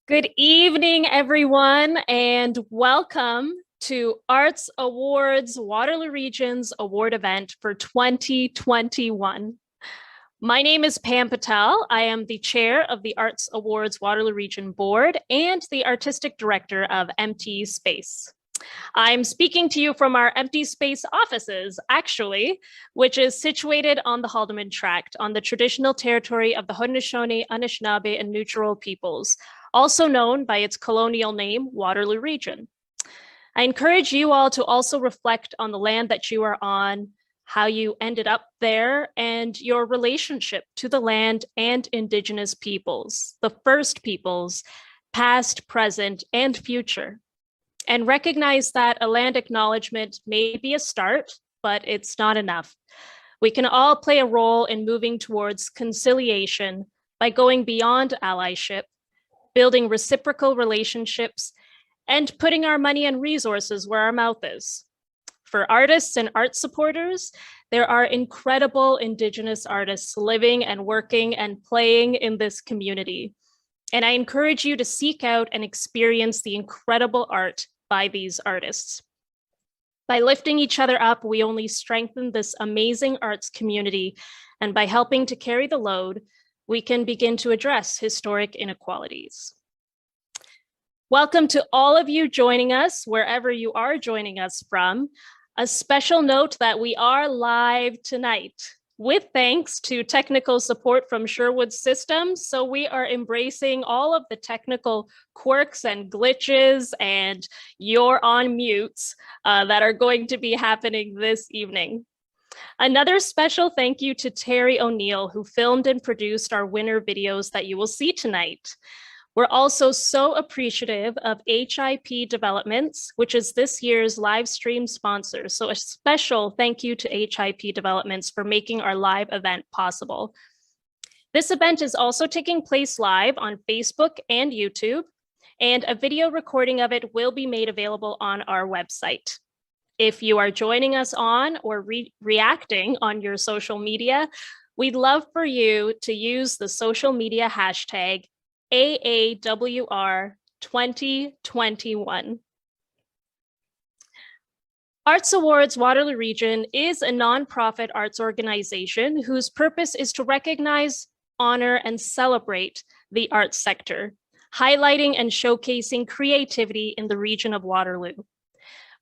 Good evening, everyone, and welcome to Arts Awards Waterloo Region's award event for 2021. My name is Pam Patel. I am the chair of the Arts Awards Waterloo Region Board and the artistic director of Empty Space. I'm speaking to you from our Empty Space offices, actually, which is situated on the Haldeman Tract on the traditional territory of the Haudenosaunee, Anishinaabe, and Neutral peoples, also known by its colonial name, Waterloo Region. I encourage you all to also reflect on the land that you are on, how you ended up there, and your relationship to the land and Indigenous peoples, the First Peoples, past, present, and future. And recognize that a land acknowledgement may be a start, but it's not enough. We can all play a role in moving towards conciliation by going beyond allyship, building reciprocal relationships, and putting our money and resources where our mouth is. For artists and art supporters, there are incredible Indigenous artists living and working and playing in this community. And I encourage you to seek out and experience the incredible art by these artists. By lifting each other up, we only strengthen this amazing arts community, and by helping to carry the load, we can begin to address historic inequalities. Welcome to all of you joining us, wherever you are joining us from. A special note that we are live tonight, with thanks to technical support from Sherwood Systems. So we are embracing all of the technical quirks and glitches and you're on mutes that are going to be happening this evening. Another special thank you to Terry O'Neill, who filmed and produced our winner videos that you will see tonight. We're also so appreciative of HIP Developments, which is this year's live stream sponsor. So a special thank you to HIP Developments for making our live event possible. This event is also taking place live on Facebook and YouTube, and a video recording of it will be made available on our website. If you are joining us on or reacting on your social media, we'd love for you to use the social media hashtag AAWR 2021. Arts Awards Waterloo Region is a nonprofit arts organization whose purpose is to recognize, honor, and celebrate the arts sector, highlighting and showcasing creativity in the region of Waterloo.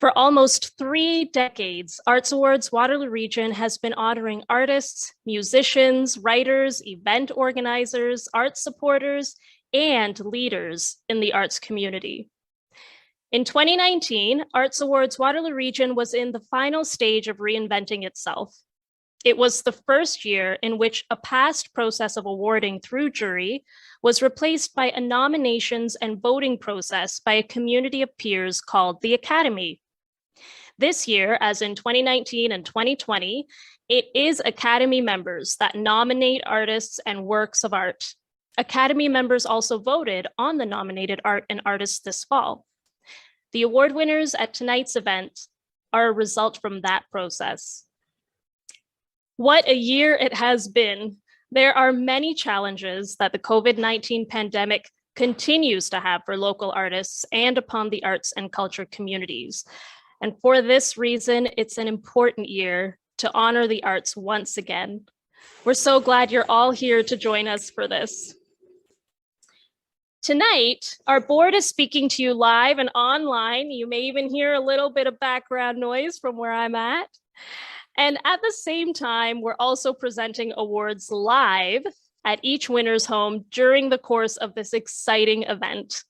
For almost 3 decades, Arts Awards Waterloo Region has been honoring artists, musicians, writers, event organizers, art supporters, and leaders in the arts community. In 2019, Arts Awards Waterloo Region was in the final stage of reinventing itself. It was the first year in which a past process of awarding through jury was replaced by a nominations and voting process by a community of peers called the Academy. This year, as in 2019 and 2020, it is Academy members that nominate artists and works of art. Academy members also voted on the nominated art and artists this fall. The award winners at tonight's event are a result from that process. What a year it has been. There are many challenges that the COVID-19 pandemic continues to have for local artists and upon the arts and culture communities. And for this reason, it's an important year to honor the arts once again. We're so glad you're all here to join us for this. Tonight, our board is speaking to you live and online. You may even hear a little bit of background noise from where I'm at. And at the same time, we're also presenting awards live at each winner's home during the course of this exciting event.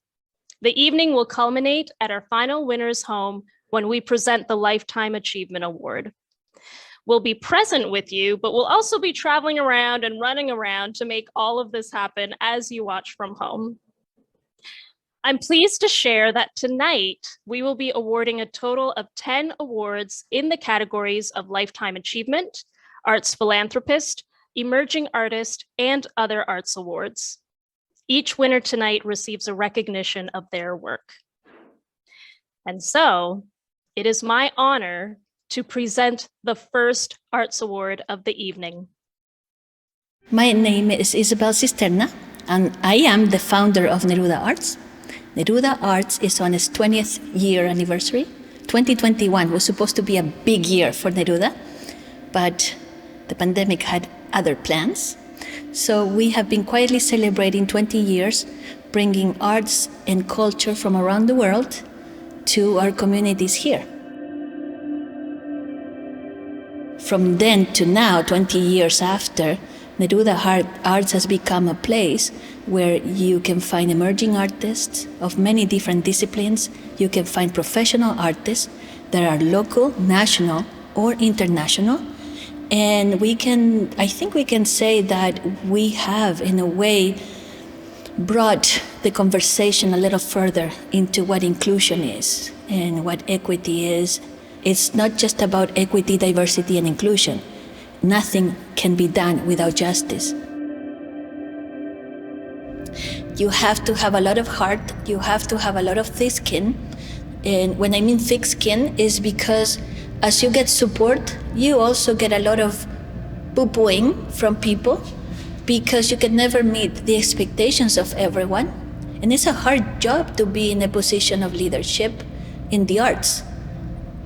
The evening will culminate at our final winner's home when we present the Lifetime Achievement Award. We'll be present with you, but we'll also be traveling around and running around to make all of this happen as you watch from home. I'm pleased to share that tonight we will be awarding a total of 10 awards in the categories of Lifetime Achievement, Arts Philanthropist, Emerging Artist, and other arts awards. Each winner tonight receives a recognition of their work. And so it is my honor to present the first Arts Award of the evening. My name is Isabel Cisterna. and I am the founder of Neruda Arts. Neruda Arts is on its 20th year anniversary. 2021 was supposed to be a big year for Neruda, but the pandemic had other plans. So we have been quietly celebrating 20 years, bringing arts and culture from around the world to our communities here. From then to now, 20 years after, Neruda Arts has become a place where you can find emerging artists of many different disciplines. You can find professional artists that are local, national, or international. And I think we can say that we have, in a way, brought the conversation a little further into what inclusion is and what equity is. It's not just about equity, diversity, and inclusion. Nothing can be done without justice. You have to have a lot of heart, you have to have a lot of thick skin. And when I mean thick skin is because as you get support, you also get a lot of poo-pooing from people because you can never meet the expectations of everyone. And it's a hard job to be in a position of leadership in the arts.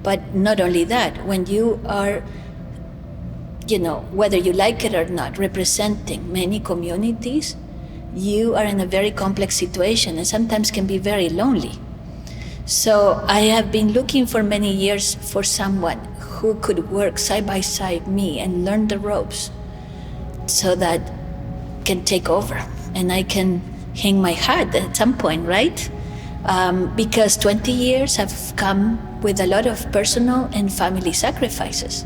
But not only that, when you are, whether you like it or not, representing many communities, you are in a very complex situation and sometimes can be very lonely. So I have been looking for many years for someone who could work side by side me and learn the ropes so that can take over and I can hang my hat at some point, right? Because 20 years have come with a lot of personal and family sacrifices.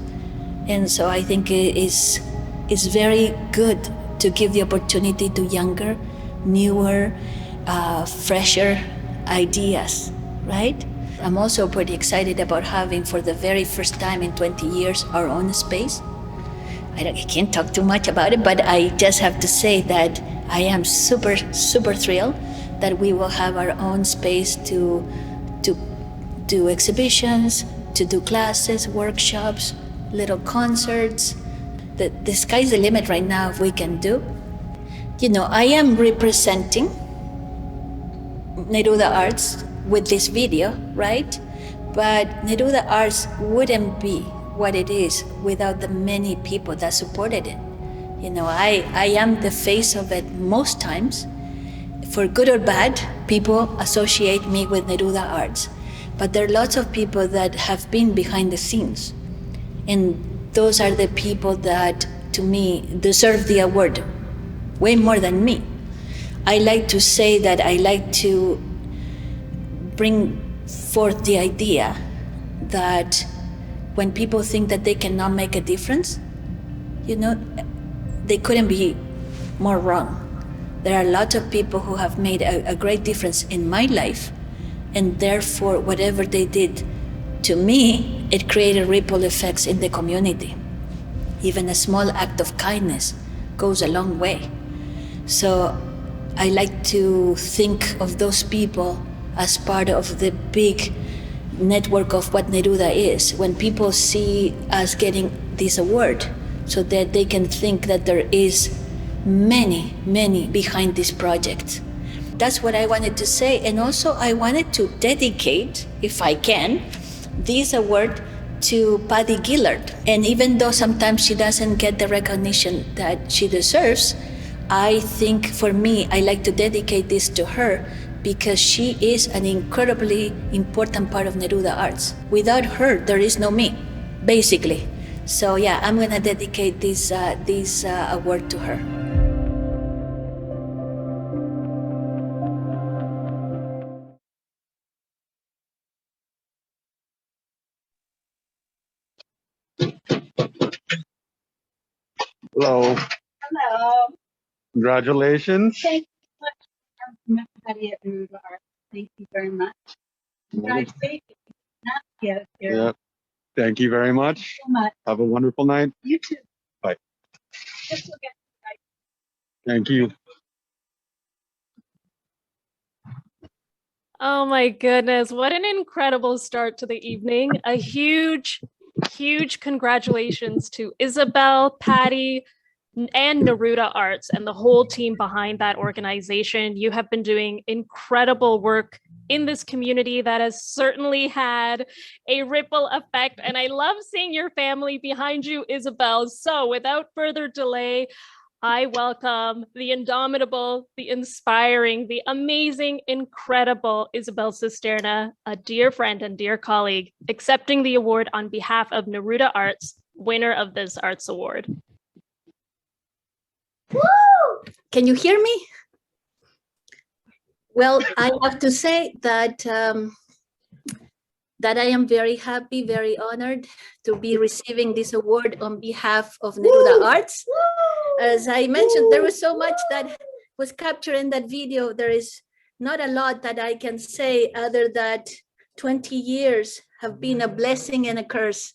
And so I think it is very good to give the opportunity to younger, newer, fresher ideas, right? I'm also pretty excited about having, for the very first time in 20 years, our own space. I can't talk too much about it, but I just have to say that I am super, super thrilled that we will have our own space to do exhibitions, to do classes, workshops, little concerts. The sky's the limit right now if we can do. I am representing Neruda Arts with this video, right? But Neruda Arts wouldn't be what it is without the many people that supported it. I am the face of it most times. For good or bad, people associate me with Neruda Arts. But there are lots of people that have been behind the scenes. And those are the people that, to me, deserve the award way more than me. I like to say that I like to bring forth the idea that when people think that they cannot make a difference, they couldn't be more wrong. There are lots of people who have made a great difference in my life, and therefore whatever they did to me, it created ripple effects in the community. Even a small act of kindness goes a long way. So I like to think of those people as part of the big network of what Neruda is. When people see us getting this award, so that they can think that there is many, many behind this project. That's what I wanted to say. And also I wanted to dedicate, if I can, this award to Patty Gillard. And even though sometimes she doesn't get the recognition that she deserves, I think for me, I like to dedicate this to her because she is an incredibly important part of Neruda Arts. Without her, there is no me, basically. So yeah, I'm gonna dedicate this award to her. Hello. Hello. Congratulations. Thank you so much. I'm everybody at Neruda Arts. Thank you very much. Drive safe. Not get here. Yeah. Thank you very much. Thank you so much. Have a wonderful night. You too. Bye. This will get right. Thank you. Oh my goodness, what an incredible start to the evening. A huge, huge congratulations to Isabel, Patty, and Neruda Arts and the whole team behind that organization. You have been doing incredible work in this community that has certainly had a ripple effect. And I love seeing your family behind you, Isabel. So without further delay, I welcome the indomitable, the inspiring, the amazing, incredible Isabel Cisterna, a dear friend and dear colleague, accepting the award on behalf of Neruda Arts, winner of this Arts Award. Woo! Can you hear me? Well, I have to say that that I am very happy, very honored to be receiving this award on behalf of Neruda Arts. As I mentioned, there was so much that was captured in that video. There is not a lot that I can say other that 20 years have been a blessing and a curse.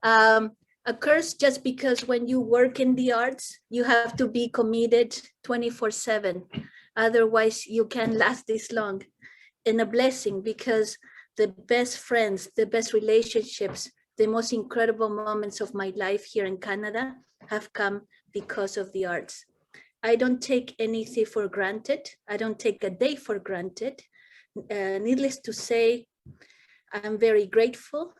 A curse just because when you work in the arts, you have to be committed 24/7. Otherwise, you can't last this long. And a blessing because the best friends, the best relationships, the most incredible moments of my life here in Canada have come because of the arts. I don't take anything for granted. I don't take a day for granted. Needless to say, I'm very grateful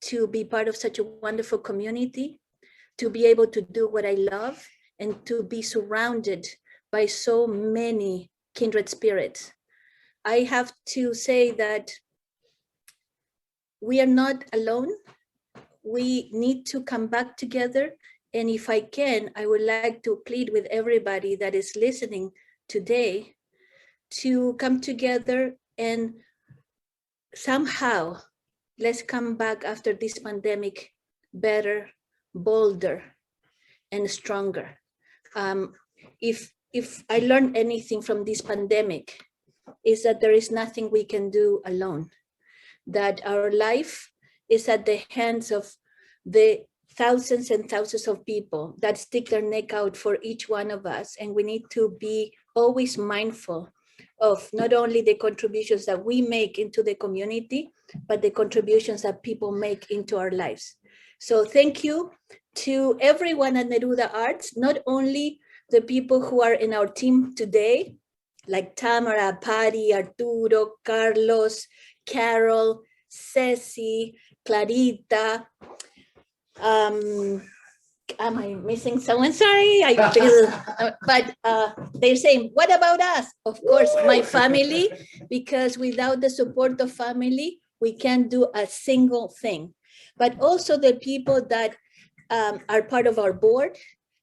to be part of such a wonderful community, to be able to do what I love, and to be surrounded by so many kindred spirits. I have to say that we are not alone. We need to come back together. And if I can, I would like to plead with everybody that is listening today to come together and somehow let's come back after this pandemic better, bolder, and stronger. If I learned anything from this pandemic, is that there is nothing we can do alone, that our life is at the hands of the thousands and thousands of people that stick their neck out for each one of us. And we need to be always mindful of not only the contributions that we make into the community, but the contributions that people make into our lives. So thank you to everyone at Neruda Arts, not only the people who are in our team today, like Tamara, Patty, Arturo, Carlos, Carol, Ceci, Clarita. Am I missing someone? Sorry, I feel, but they're saying, what about us? Of course, my family, because without the support of family, we can't do a single thing. But also the people that are part of our board,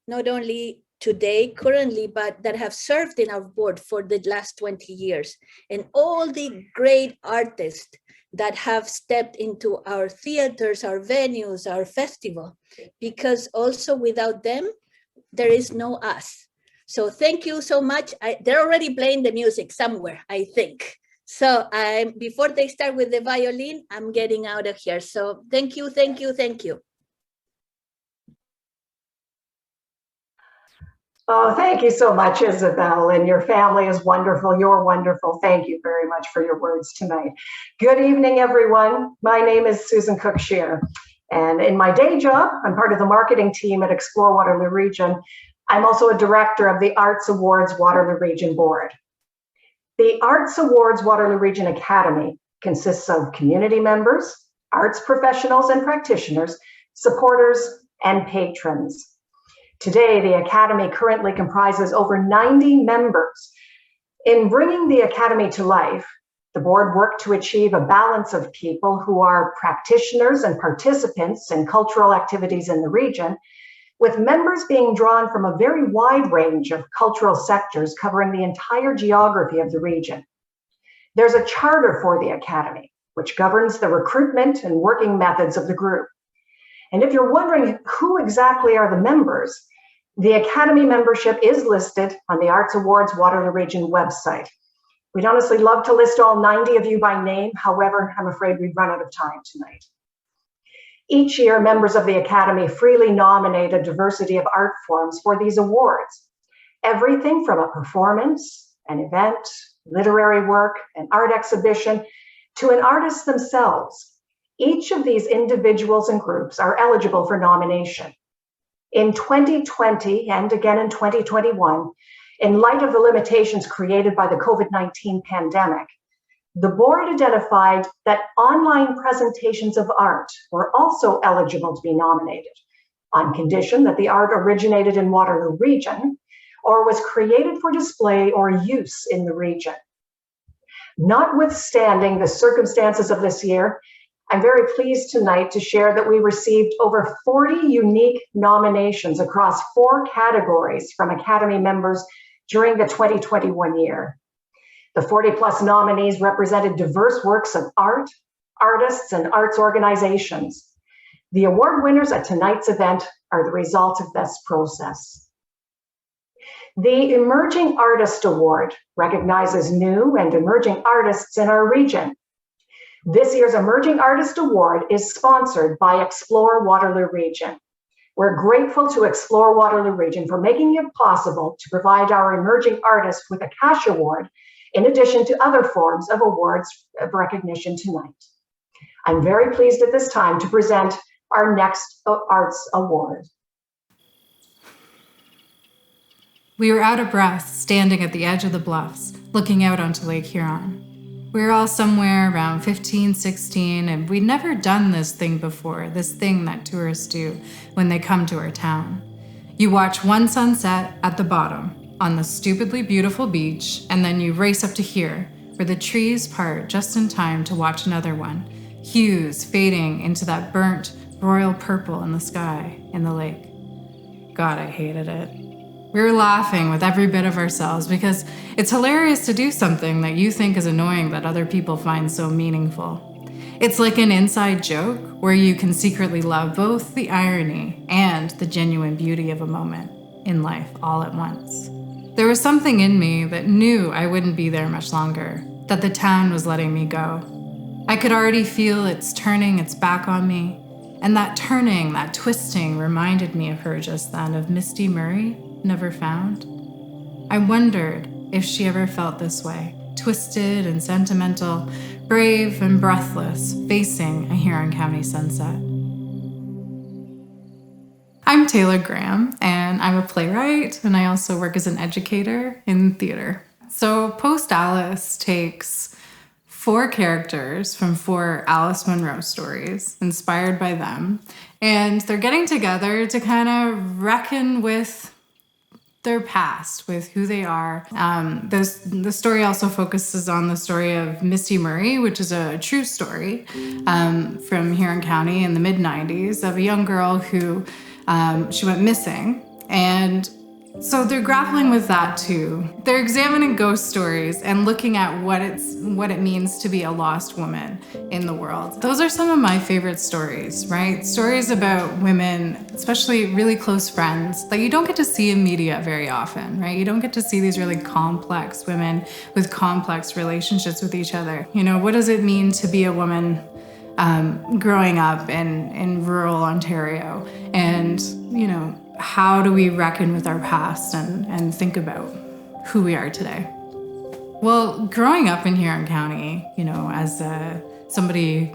not only today, currently, but that have served in our board for the last 20 years. And all the great artists that have stepped into our theaters, our venues, our festival, because also without them, there is no us. So thank you so much. They're already playing the music somewhere, I think. So before they start with the violin, I'm getting out of here. So thank you, thank you, thank you. Oh, thank you so much, Isabel, and your family is wonderful. You're wonderful. Thank you very much for your words tonight. Good evening, everyone. My name is Susan Cookshear, and in my day job, I'm part of the marketing team at Explore Waterloo Region. I'm also a director of the Arts Awards Waterloo Region Board. The Arts Awards Waterloo Region Academy consists of community members, arts professionals and practitioners, supporters, and patrons. Today, the Academy currently comprises over 90 members. In bringing the Academy to life, the board worked to achieve a balance of people who are practitioners and participants in cultural activities in the region, with members being drawn from a very wide range of cultural sectors covering the entire geography of the region. There's a charter for the Academy, which governs the recruitment and working methods of the group. And if you're wondering who exactly are the members, the Academy membership is listed on the Arts Awards Waterloo Region website. We'd honestly love to list all 90 of you by name. However, I'm afraid we'd run out of time tonight. Each year, members of the Academy freely nominate a diversity of art forms for these awards. Everything from a performance, an event, literary work, an art exhibition, to an artist themselves. Each of these individuals and groups are eligible for nomination. In 2020 and again in 2021, in light of the limitations created by the COVID-19 pandemic, the board identified that online presentations of art were also eligible to be nominated, on condition that the art originated in Waterloo Region or was created for display or use in the region. Notwithstanding the circumstances of this year, I'm very pleased tonight to share that we received over 40 unique nominations across 4 categories from Academy members during the 2021 year. The 40+ nominees represented diverse works of art, artists, and arts organizations. The award winners at tonight's event are the result of this process. The Emerging Artist Award recognizes new and emerging artists in our region. This year's Emerging Artist Award is sponsored by Explore Waterloo Region. We're grateful to Explore Waterloo Region for making it possible to provide our emerging artists with a cash award in addition to other forms of awards of recognition tonight. I'm very pleased at this time to present our next Arts Award. We were out of breath, standing at the edge of the bluffs, looking out onto Lake Huron. We were all somewhere around 15, 16, and we'd never done this thing before, this thing that tourists do when they come to our town. You watch one sunset at the bottom, on the stupidly beautiful beach, and then you race up to here, where the trees part just in time to watch another one, hues fading into that burnt royal purple in the sky, in the lake. God, I hated it. We were laughing with every bit of ourselves because it's hilarious to do something that you think is annoying that other people find so meaningful. It's like an inside joke where you can secretly love both the irony and the genuine beauty of a moment in life all at once. There was something in me that knew I wouldn't be there much longer, that the town was letting me go. I could already feel it's turning its back on me, and that turning, that twisting reminded me of her just then, of Misty Murray, Never Found. I wondered if she ever felt this way, twisted and sentimental, brave and breathless, facing a Huron County sunset. I'm Taylor Graham, and I'm a playwright, and I also work as an educator in theater. So Post Alice takes 4 characters from 4 Alice Munro stories, inspired by them, and they're getting together to kind of reckon with their past, with who they are. The story also focuses on the story of Misty Murray, which is a true story from Huron County in the mid-90s of a young girl who she went missing. And so they're grappling with that too. They're examining ghost stories and looking at what it means to be a lost woman in the world. Those are some of my favorite stories, right? Stories about women, especially really close friends, that you don't get to see in media very often, right? You don't get to see these really complex women with complex relationships with each other. You know, what does it mean to be a woman growing up in rural Ontario? And, you know, how do we reckon with our past and think about who we are today? Well, growing up in Huron County, you know, as somebody,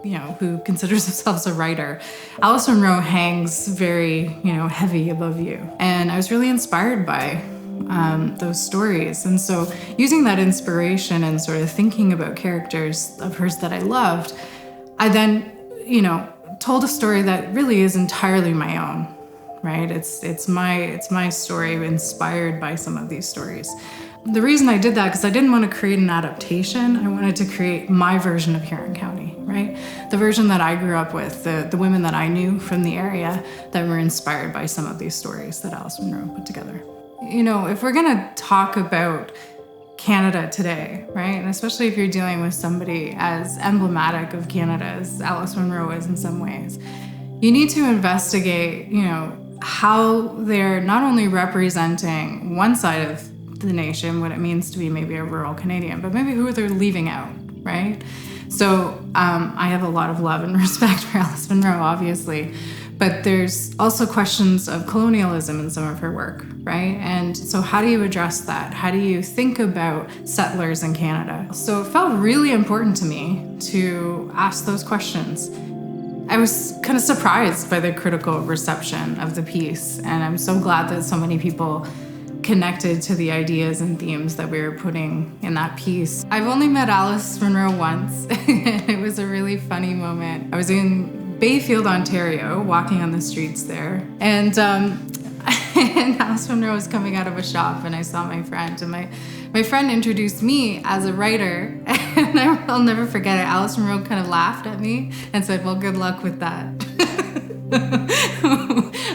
you know, who considers themselves a writer, Alice Munro hangs very, you know, heavy above you. And I was really inspired by those stories. And so using that inspiration and sort of thinking about characters of hers that I loved, I then, you know, told a story that really is entirely my own. Right? It's my story inspired by some of these stories. The reason I did that, because I didn't want to create an adaptation. I wanted to create my version of Huron County, right? The version that I grew up with, the women that I knew from the area that were inspired by some of these stories that Alice Munro put together. You know, if we're going to talk about Canada today, right? And especially if you're dealing with somebody as emblematic of Canada as Alice Munro is in some ways, you need to investigate, you know, how they're not only representing one side of the nation, what it means to be maybe a rural Canadian, but maybe who they're leaving out, right? So I have a lot of love and respect for Alice Munro, obviously, but there's also questions of colonialism in some of her work, right? And so how do you address that? How do you think about settlers in Canada? So it felt really important to me to ask those questions. I was kind of surprised by the critical reception of the piece, and I'm so glad that so many people connected to the ideas and themes that we were putting in that piece. I've only met Alice Munro once, and it was a really funny moment. I was in Bayfield, Ontario, walking on the streets there, and Alice Munro was coming out of a shop, and I saw my friend, and my friend introduced me as a writer, and I'll never forget it. Alice Munro kind of laughed at me and said, "Well, good luck with that,"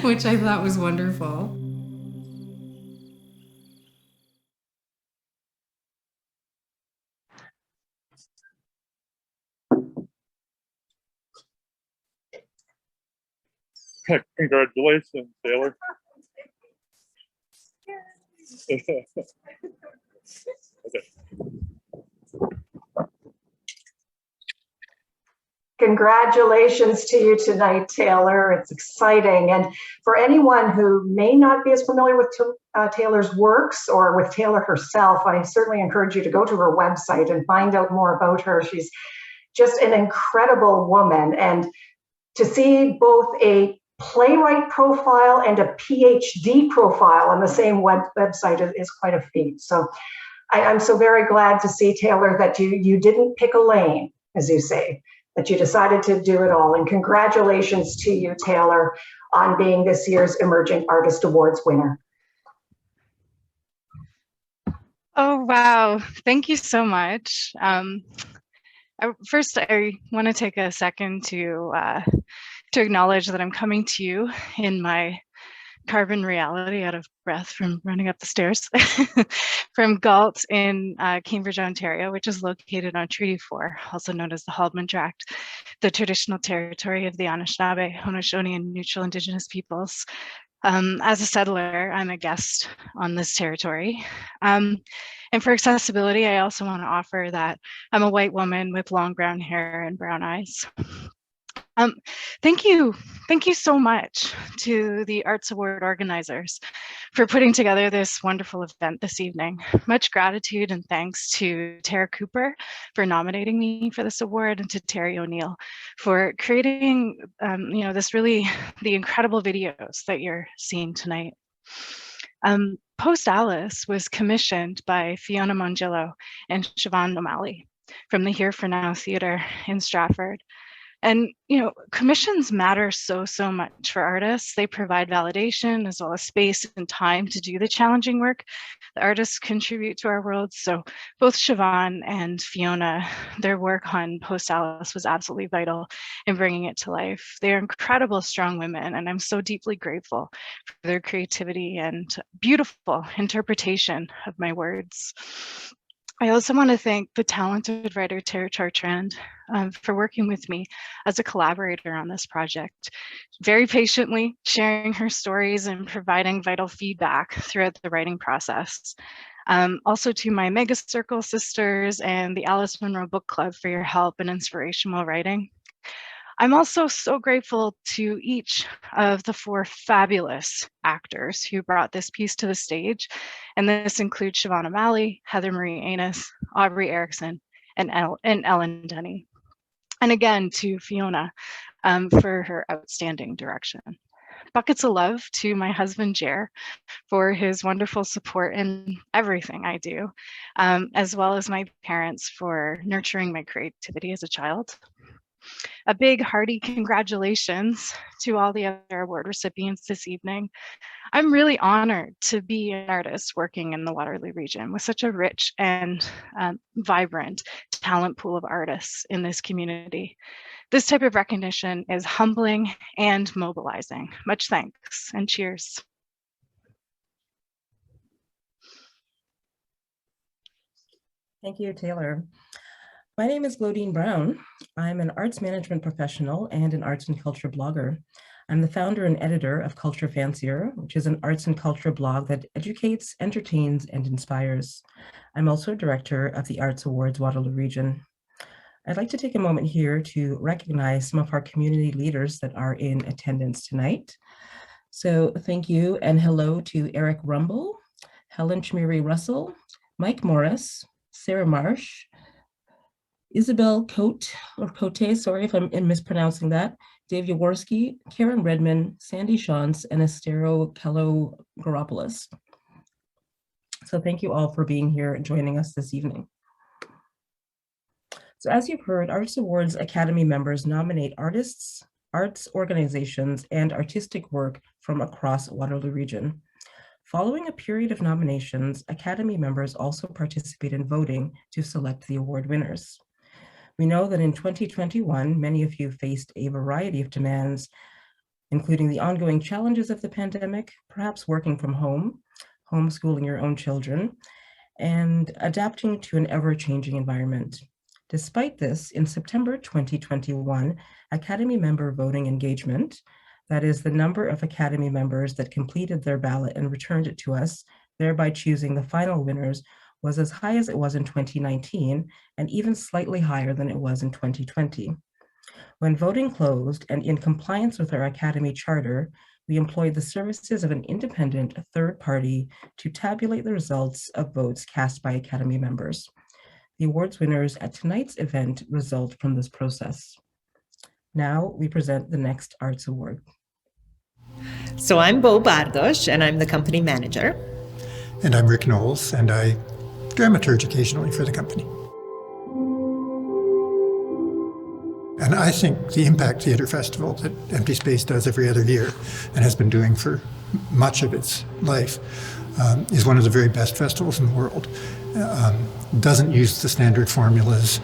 which I thought was wonderful. Congratulations, Taylor. Okay. Congratulations to you tonight, Taylor. It's exciting. And for anyone who may not be as familiar with Taylor's works or with Taylor herself, I certainly encourage you to go to her website and find out more about her. She's just an incredible woman. And to see both a playwright profile and a PhD profile on the same website is quite a feat. So I'm so very glad to see, Taylor, that you didn't pick a lane, as you say, that you decided to do it all. And congratulations to you, Taylor, on being this year's Emerging Artist Awards winner. Oh, wow. Thank you so much. First, I want to take a second to acknowledge that I'm coming to you in my carbon reality, out of breath from running up the stairs, from Galt in Cambridge, Ontario, which is located on Treaty 4, also known as the Haldeman Tract, the traditional territory of the Anishinaabe, Haudenosaunee, and neutral Indigenous peoples. As a settler, I'm a guest on this territory. And for accessibility, I also want to offer that I'm a white woman with long brown hair and brown eyes. Thank you so much to the Arts Award organizers for putting together this wonderful event this evening. Much gratitude and thanks to Tara Cooper for nominating me for this award, and to Terry O'Neill for creating the incredible videos that you're seeing tonight. Post Alice was commissioned by Fiona Mongillo and Siobhan O'Malley from the Here for Now Theatre in Stratford. And, commissions matter so much for artists. They provide validation as well as space and time to do the challenging work the artists contribute to our world. So both Siobhan and Fiona, their work on Post Alice was absolutely vital in bringing it to life. They are incredible, strong women, and I'm so deeply grateful for their creativity and beautiful interpretation of my words. I also want to thank the talented writer Tara Chartrand for working with me as a collaborator on this project, very patiently sharing her stories and providing vital feedback throughout the writing process. Also to my Mega Circle sisters and the Alice Munro Book Club for your help and inspiration while writing. I'm also so grateful to each of the 4 fabulous actors who brought this piece to the stage. And this includes Siobhan O'Malley, Heather Marie Anus, Aubrey Erickson, and Ellen Denny. And again, to Fiona for her outstanding direction. Buckets of love to my husband, Jer, for his wonderful support in everything I do, as well as my parents for nurturing my creativity as a child. A big hearty congratulations to all the other award recipients this evening. I'm really honored to be an artist working in the Waterloo region with such a rich and vibrant talent pool of artists in this community. This type of recognition is humbling and mobilizing. Much thanks and cheers. Thank you, Taylor. My name is Glodine Brown. I'm an arts management professional and an arts and culture blogger. I'm the founder and editor of Culture Fancier, which is an arts and culture blog that educates, entertains, and inspires. I'm also director of the Arts Awards Waterloo Region. I'd like to take a moment here to recognize some of our community leaders that are in attendance tonight. So thank you and hello to Eric Rumble, Helen Chmiri Russell, Mike Morris, Sarah Marsh, Isabel Cote, sorry if I'm mispronouncing that, Dave Jaworski, Karen Redman, Sandy Shantz, and Estero Kello-Garopoulos. So thank you all for being here and joining us this evening. So as you've heard, Arts Awards Academy members nominate artists, arts organizations, and artistic work from across Waterloo Region. Following a period of nominations, Academy members also participate in voting to select the award winners. We know that in 2021, many of you faced a variety of demands, including the ongoing challenges of the pandemic, perhaps working from home, homeschooling your own children, and adapting to an ever-changing environment. Despite this, in September 2021, Academy member voting engagement, that is the number of Academy members that completed their ballot and returned it to us, thereby choosing the final winners, was as high as it was in 2019 and even slightly higher than it was in 2020. When voting closed and in compliance with our Academy charter, we employed the services of an independent third party to tabulate the results of votes cast by Academy members. The awards winners at tonight's event result from this process. Now we present the next Arts Award. So I'm Bo Bardos, and I'm the company manager. And I'm Rick Knowles, and I dramaturge occasionally for the company. And I think the Impact Theatre Festival that Empty Space does every other year and has been doing for much of its life is one of the very best festivals in the world. Doesn't use the standard formulas,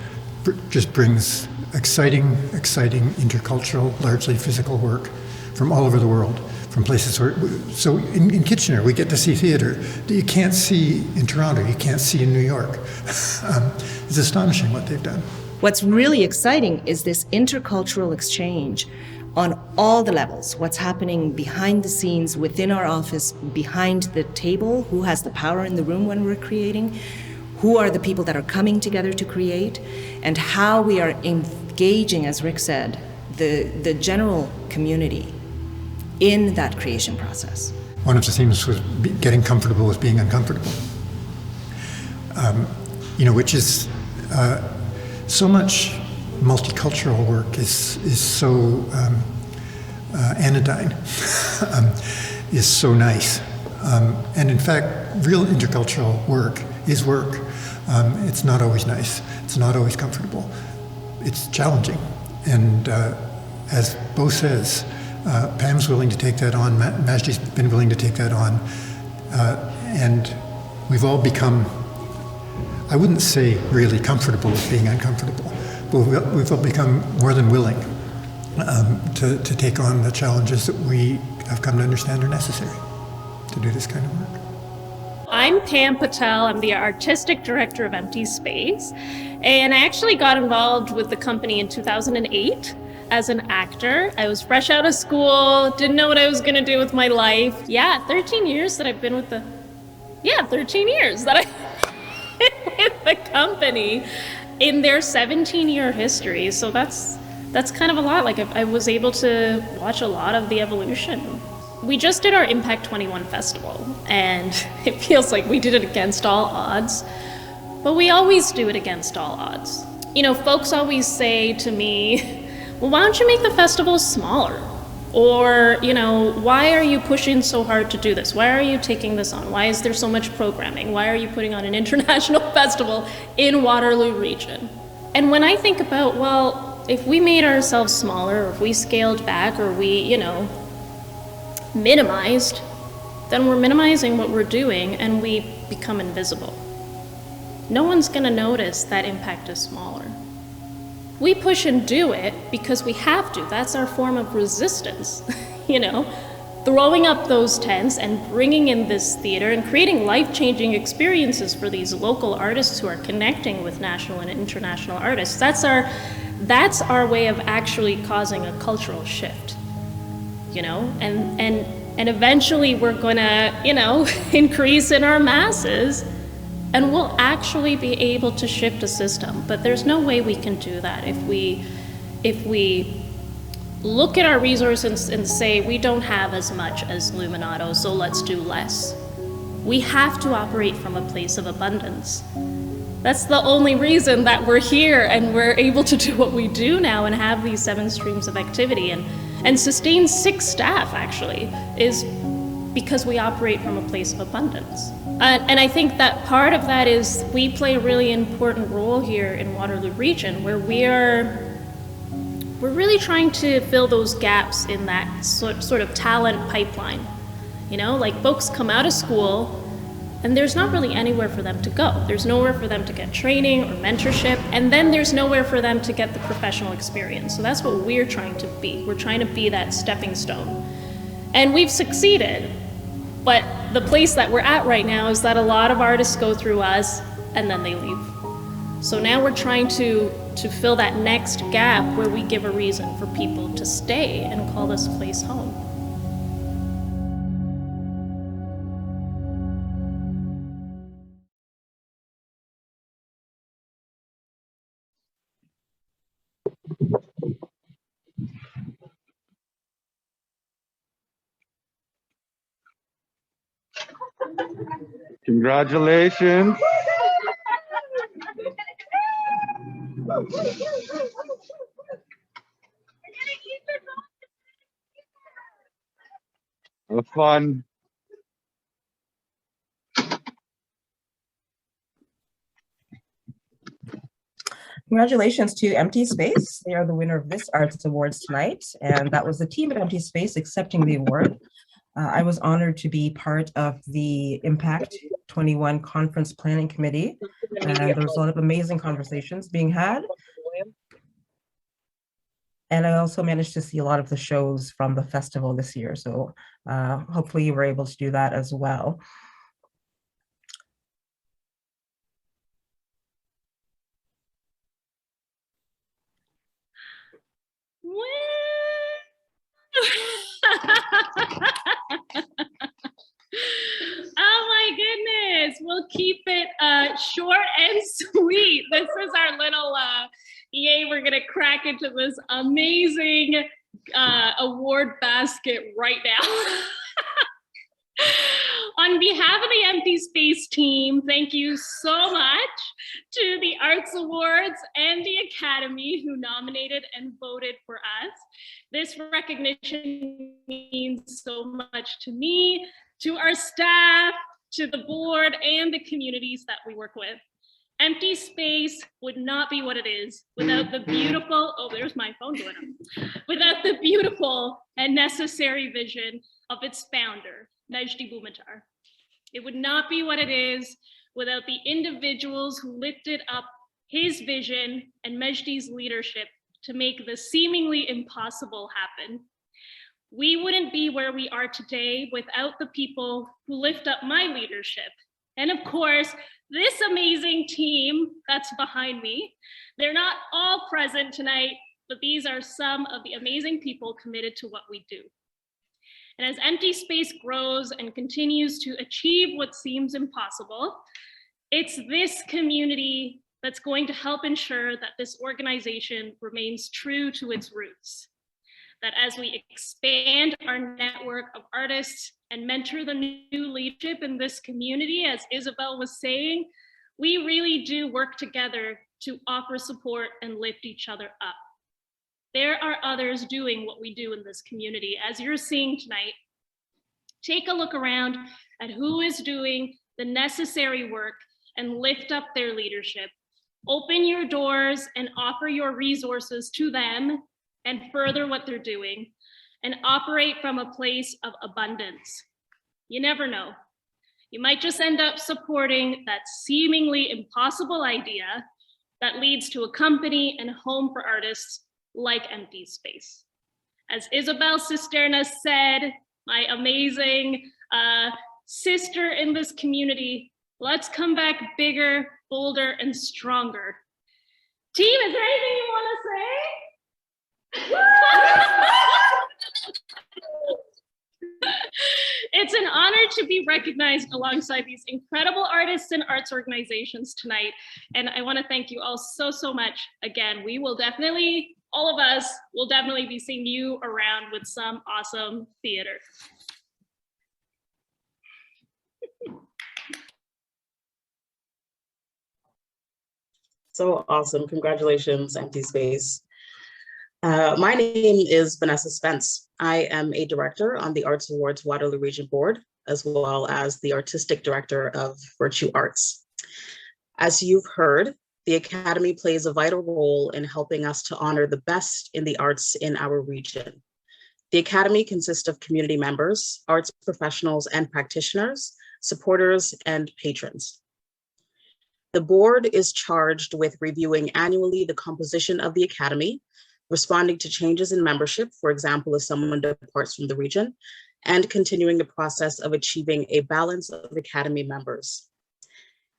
just brings exciting intercultural, largely physical work from all over the world, from places where, so in Kitchener, we get to see theater that you can't see in Toronto, you can't see in New York. It's astonishing what they've done. What's really exciting is this intercultural exchange on all the levels. What's happening behind the scenes, within our office, behind the table, who has the power in the room when we're creating, who are the people that are coming together to create, and how we are engaging, as Rick said, the general community in that creation process. One of the themes was getting comfortable with being uncomfortable. Which is so much multicultural work is so anodyne, is so nice. And in fact, real intercultural work is work. It's not always nice. It's not always comfortable. It's challenging. And as Bo says, Pam's willing to take that on, Majdi's been willing to take that on, and we've all become, I wouldn't say really comfortable with being uncomfortable, but we've all become more than willing to take on the challenges that we have come to understand are necessary to do this kind of work. I'm Pam Patel. I'm the artistic director of Empty Space, and I actually got involved with the company in 2008 as an actor. I was fresh out of school, didn't know what I was gonna do with my life. 13 years that I've been with the, 13 years that I've been with the company in their 17-year history. So that's kind of a lot. Like I was able to watch a lot of the evolution. We just did our Impact 21 festival, and it feels like we did it against all odds, but we always do it against all odds. Folks always say to me, well, why don't you make the festival smaller? Or, why are you pushing so hard to do this? Why are you taking this on? Why is there so much programming? Why are you putting on an international festival in Waterloo Region? And when I think about, well, if we made ourselves smaller, or if we scaled back, or we, minimized, then we're minimizing what we're doing and we become invisible. No one's gonna notice that impact is smaller. We push and do it because we have to. That's our form of resistance, throwing up those tents and bringing in this theater and creating life-changing experiences for these local artists who are connecting with national and international artists. That's our way of actually causing a cultural shift, and eventually we're gonna, increase in our masses, and we'll actually be able to shift a system. But there's no way we can do that if we look at our resources and say we don't have as much as Luminato, so let's do less. We have to operate from a place of abundance. That's the only reason that we're here and we're able to do what we do now and have these 7 streams of activity and sustain 6 staff actually is because we operate from a place of abundance. And I think that part of that is we play a really important role here in Waterloo Region where we're really trying to fill those gaps in that sort of talent pipeline. You know, like folks come out of school and there's not really anywhere for them to go. There's nowhere for them to get training or mentorship, and then there's nowhere for them to get the professional experience. So that's what we're trying to be. We're trying to be that stepping stone. And we've succeeded, but the place that we're at right now is that a lot of artists go through us and then they leave. So now we're trying to fill that next gap where we give a reason for people to stay and call this place home. Congratulations. Have fun. Congratulations to Empty Space. They are the winner of this Arts Awards tonight, and that was the team at Empty Space accepting the award. I was honored to be part of the Impact 21 Conference Planning Committee, and there was a lot of amazing conversations being had. And I also managed to see a lot of the shows from the festival this year, so hopefully you were able to do that as well. Oh my goodness, we'll keep it short and sweet. This is our little, yay, we're gonna crack into this amazing award basket right now. On behalf of the Empty Space team, thank you so much to the Arts Awards and the Academy who nominated and voted for us. This recognition means so much to me, to our staff, to the board, and the communities that we work with. Empty Space would not be what it is without the beautiful, oh, there's my phone going on, without the beautiful and necessary vision of its founder, Majdi Boumatar. It would not be what it is without the individuals who lifted up his vision and Majdi's leadership to make the seemingly impossible happen. We wouldn't be where we are today without the people who lift up my leadership. And of course, this amazing team that's behind me. They're not all present tonight, but these are some of the amazing people committed to what we do. And as Empty Space grows and continues to achieve what seems impossible, it's this community that's going to help ensure that this organization remains true to its roots. That as we expand our network of artists and mentor the new leadership in this community, as Isabel was saying, we really do work together to offer support and lift each other up. There are others doing what we do in this community. As you're seeing tonight, take a look around at who is doing the necessary work and lift up their leadership. Open your doors and offer your resources to them and further what they're doing and operate from a place of abundance. You never know. You might just end up supporting that seemingly impossible idea that leads to a company and a home for artists like Empty Space. As Isabel Cisterna said, my amazing sister in this community, let's come back bigger, bolder, and stronger. Team, is there anything you want to say? It's an honor to be recognized alongside these incredible artists and arts organizations tonight. And I want to thank you all so, so much. Again, we will definitely, all of us will definitely be seeing you around with some awesome theater. So awesome. Congratulations, Empty Space. My name is Vanessa Spence. I am a director on the Arts Awards Waterloo Region Board, as well as the artistic director of Virtue Arts. As you've heard, the Academy plays a vital role in helping us to honor the best in the arts in our region. The Academy consists of community members, arts professionals and practitioners, supporters, and patrons. The board is charged with reviewing annually the composition of the Academy, responding to changes in membership, for example, if someone departs from the region, and continuing the process of achieving a balance of Academy members.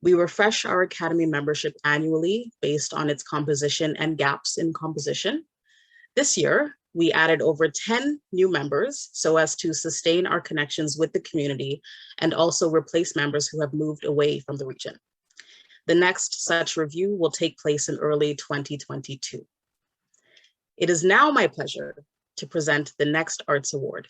We refresh our Academy membership annually based on its composition and gaps in composition. This year, we added over 10 new members so as to sustain our connections with the community and also replace members who have moved away from the region. The next such review will take place in early 2022. It is now my pleasure to present the next Arts Award.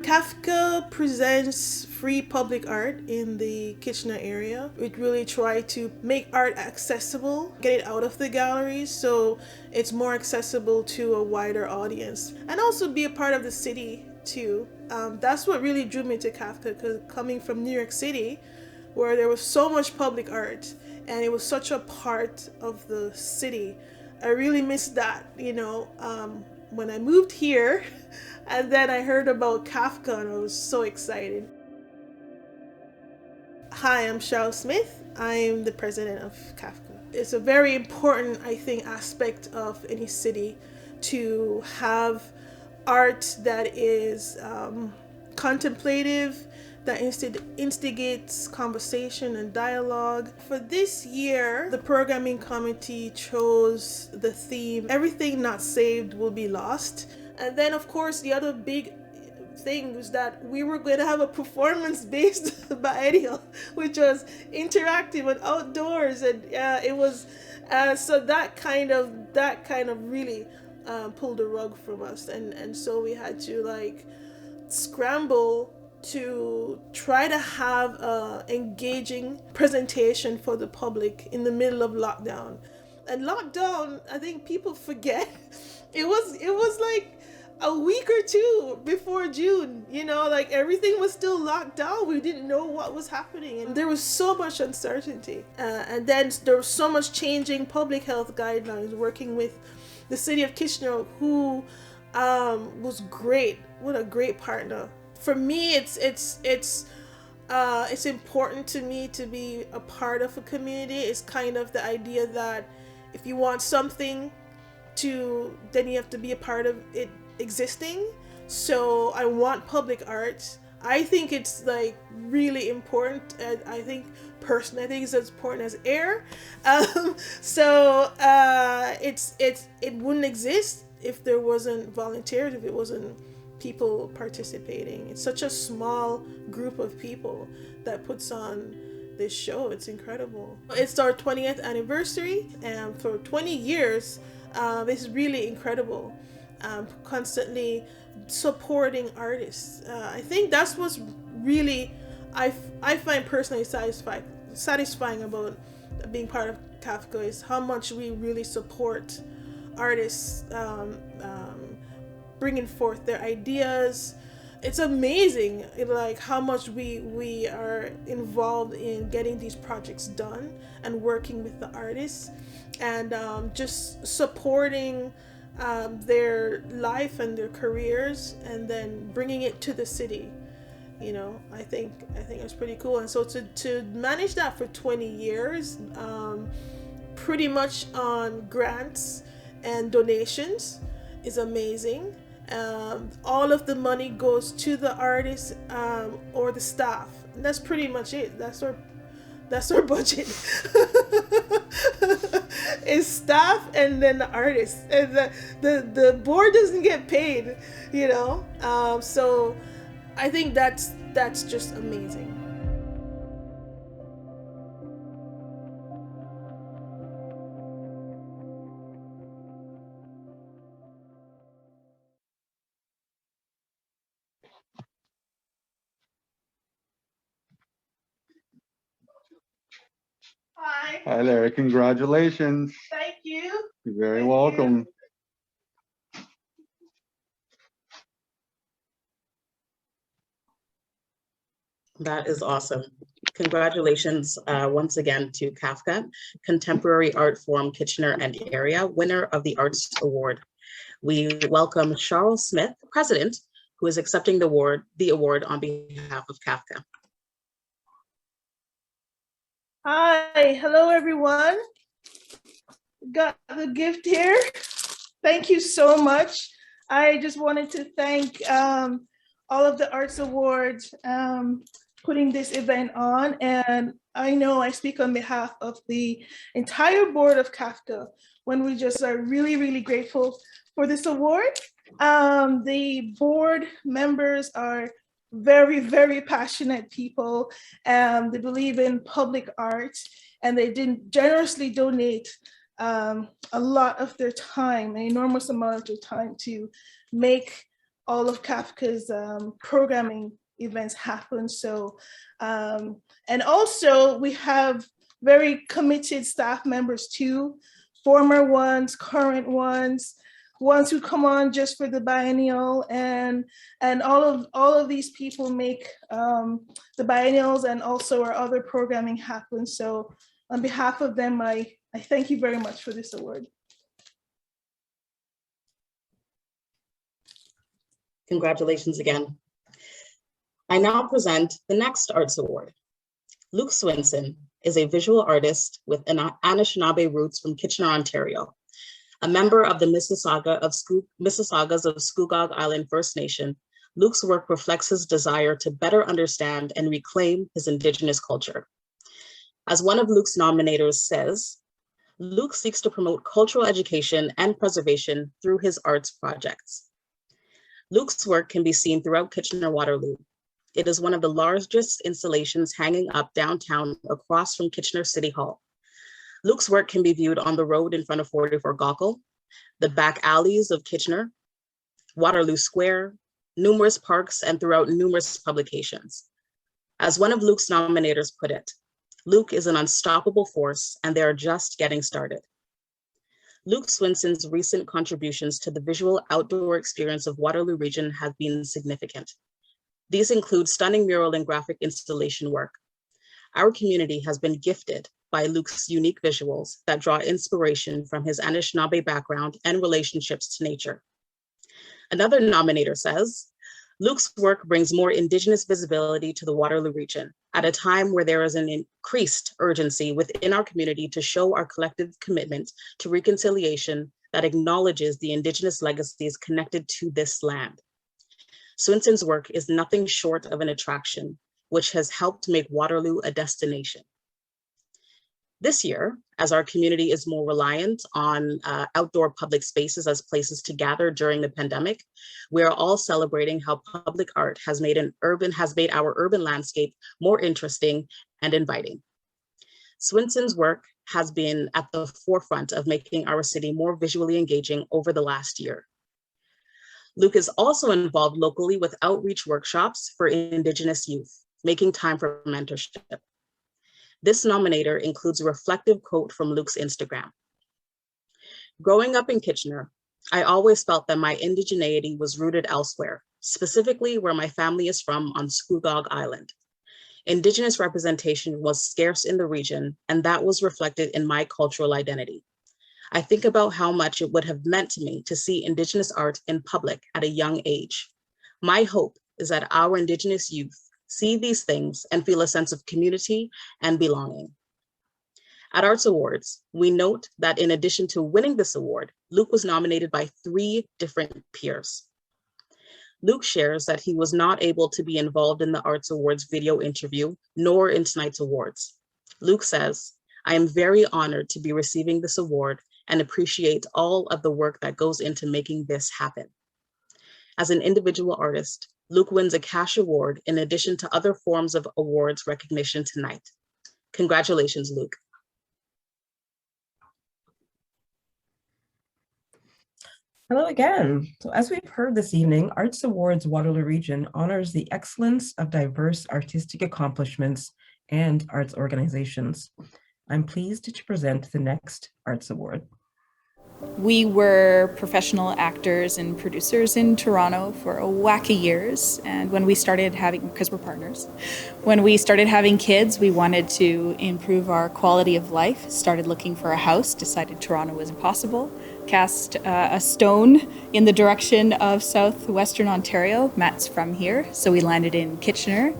Kafka presents free public art in the Kitchener area. We really try to make art accessible, get it out of the galleries so it's more accessible to a wider audience, and also be a part of the city too. That's what really drew me to Kafka, because coming from New York City, where there was so much public art and it was such a part of the city, I really missed that, when I moved here. And then I heard about Kafka and I was so excited. Hi, I'm Cheryl Smith. I'm the president of Kafka. It's a very important, I think, aspect of any city to have art that is contemplative, that instigates conversation and dialogue. For this year, the programming committee chose the theme, "Everything Not Saved Will Be Lost." And then, of course, the other big thing was that we were going to have a performance-based biennial, which was interactive and outdoors, and it was so that kind of really pulled the rug from us, and so we had to scramble to try to have a engaging presentation for the public in the middle of lockdown. And lockdown, I think people forget, it was like a week or two before June, everything was still locked down. We didn't know what was happening, and there was so much uncertainty. And then there was so much changing public health guidelines, working with the city of Kitchener, who was great. What a great partner. For me, it's important to me to be a part of a community. It's kind of the idea that if you want something then you have to be a part of it existing. So I want public art. I think it's really important. I think personally, I think it's as important as air. It wouldn't exist if there wasn't volunteers, if it wasn't people participating. It's such a small group of people that puts on this show. It's incredible. It's our 20th anniversary, and for 20 years, it's really incredible. Constantly supporting artists. I think that's what's really I find personally satisfying about being part of Kafka, is how much we really support artists, bringing forth their ideas. It's amazing, how much we are involved in getting these projects done and working with the artists, and just supporting their life and their careers, and then bringing it to the city. I think it's pretty cool. And so to manage that for 20 years, pretty much on grants and donations, is amazing. All of the money goes to the artists or the staff. And that's pretty much it. That's our budget. Is staff and then the artists, and the board doesn't get paid, so I think that's just amazing. Hi there. Congratulations. Thank you. You're very welcome. That is awesome. Congratulations once again to Kafka, Contemporary Art Forum Kitchener and Area, winner of the Arts Award. We welcome Charles Smith, President, who is accepting the award on behalf of Kafka. Hi, hello everyone. Got the gift here. Thank you so much. I just wanted to thank all of the Arts Awards putting this event on. And I know I speak on behalf of the entire board of Kafka when we just are really, really grateful for this award. The board members are very, very passionate people. They believe in public art and they generously donate a lot of their time, an enormous amount of their time to make all of Kafka's programming events happen. So, and also we have very committed staff members too, former ones, current ones who come on just for the biennial, and all of these people make the biennials and also our other programming happen. So on behalf of them, I thank you very much for this award. Congratulations again. I now present the next Arts Award. Luke Swinson is a visual artist with Anishinaabe roots from Kitchener, Ontario. A member of the Mississaugas of Scugog Island First Nation, Luke's work reflects his desire to better understand and reclaim his Indigenous culture. As one of Luke's nominators says, Luke seeks to promote cultural education and preservation through his arts projects. Luke's work can be seen throughout Kitchener-Waterloo. It is one of the largest installations hanging up downtown across from Kitchener City Hall. Luke's work can be viewed on the road in front of 44 Gaukel, the back alleys of Kitchener, Waterloo Square, numerous parks, and throughout numerous publications. As one of Luke's nominators put it, Luke is an unstoppable force and they are just getting started. Luke Swinson's recent contributions to the visual outdoor experience of Waterloo Region have been significant. These include stunning mural and graphic installation work. Our community has been gifted by Luke's unique visuals that draw inspiration from his Anishinaabe background and relationships to nature. Another nominator says, Luke's work brings more Indigenous visibility to the Waterloo region at a time where there is an increased urgency within our community to show our collective commitment to reconciliation that acknowledges the Indigenous legacies connected to this land. Swinson's work is nothing short of an attraction, which has helped make Waterloo a destination. This year, as our community is more reliant on outdoor public spaces as places to gather during the pandemic, we are all celebrating how public art has made our urban landscape more interesting and inviting. Swinson's work has been at the forefront of making our city more visually engaging over the last year. Luke is also involved locally with outreach workshops for Indigenous youth, making time for mentorship. This nominator includes a reflective quote from Luke's Instagram. Growing up in Kitchener, I always felt that my indigeneity was rooted elsewhere, specifically where my family is from on Scugog Island. Indigenous representation was scarce in the region, and that was reflected in my cultural identity. I think about how much it would have meant to me to see Indigenous art in public at a young age. My hope is that our Indigenous youth see these things and feel a sense of community and belonging. At Arts Awards, we note that in addition to winning this award, Luke was nominated by 3 different peers. Luke shares that he was not able to be involved in the Arts Awards video interview, nor in tonight's awards. Luke says, I am very honored to be receiving this award and appreciate all of the work that goes into making this happen. As an individual artist, Luke wins a cash award in addition to other forms of awards recognition tonight. Congratulations, Luke. Hello again. So as we've heard this evening, Arts Awards Waterloo Region honors the excellence of diverse artistic accomplishments and arts organizations. I'm pleased to present the next Arts Award. We were professional actors and producers in Toronto for a whack of years. And when we started having, because we're partners, when we started having kids, we wanted to improve our quality of life, started looking for a house, decided Toronto was impossible, cast a stone in the direction of southwestern Ontario. Matt's from here, so we landed in Kitchener.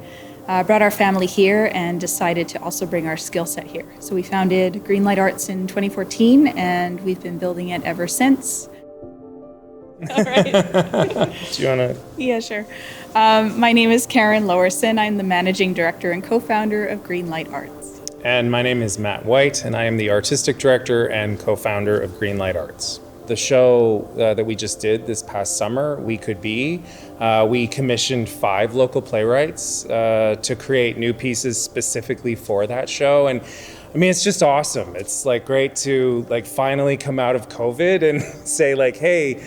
Brought our family here and decided to also bring our skill set here. So we founded Greenlight Arts in 2014 and we've been building it ever since. All right. Do you want to? Yeah, sure. My name is Karen Lowerson. I'm the managing director and co-founder of Greenlight Arts. And my name is Matt White, and I am the artistic director and co-founder of Greenlight Arts. The show that we just did this past summer, We Could Be, we commissioned 5 local playwrights to create new pieces specifically for that show. And I mean, it's just awesome. It's like great to like finally come out of COVID and say like, hey,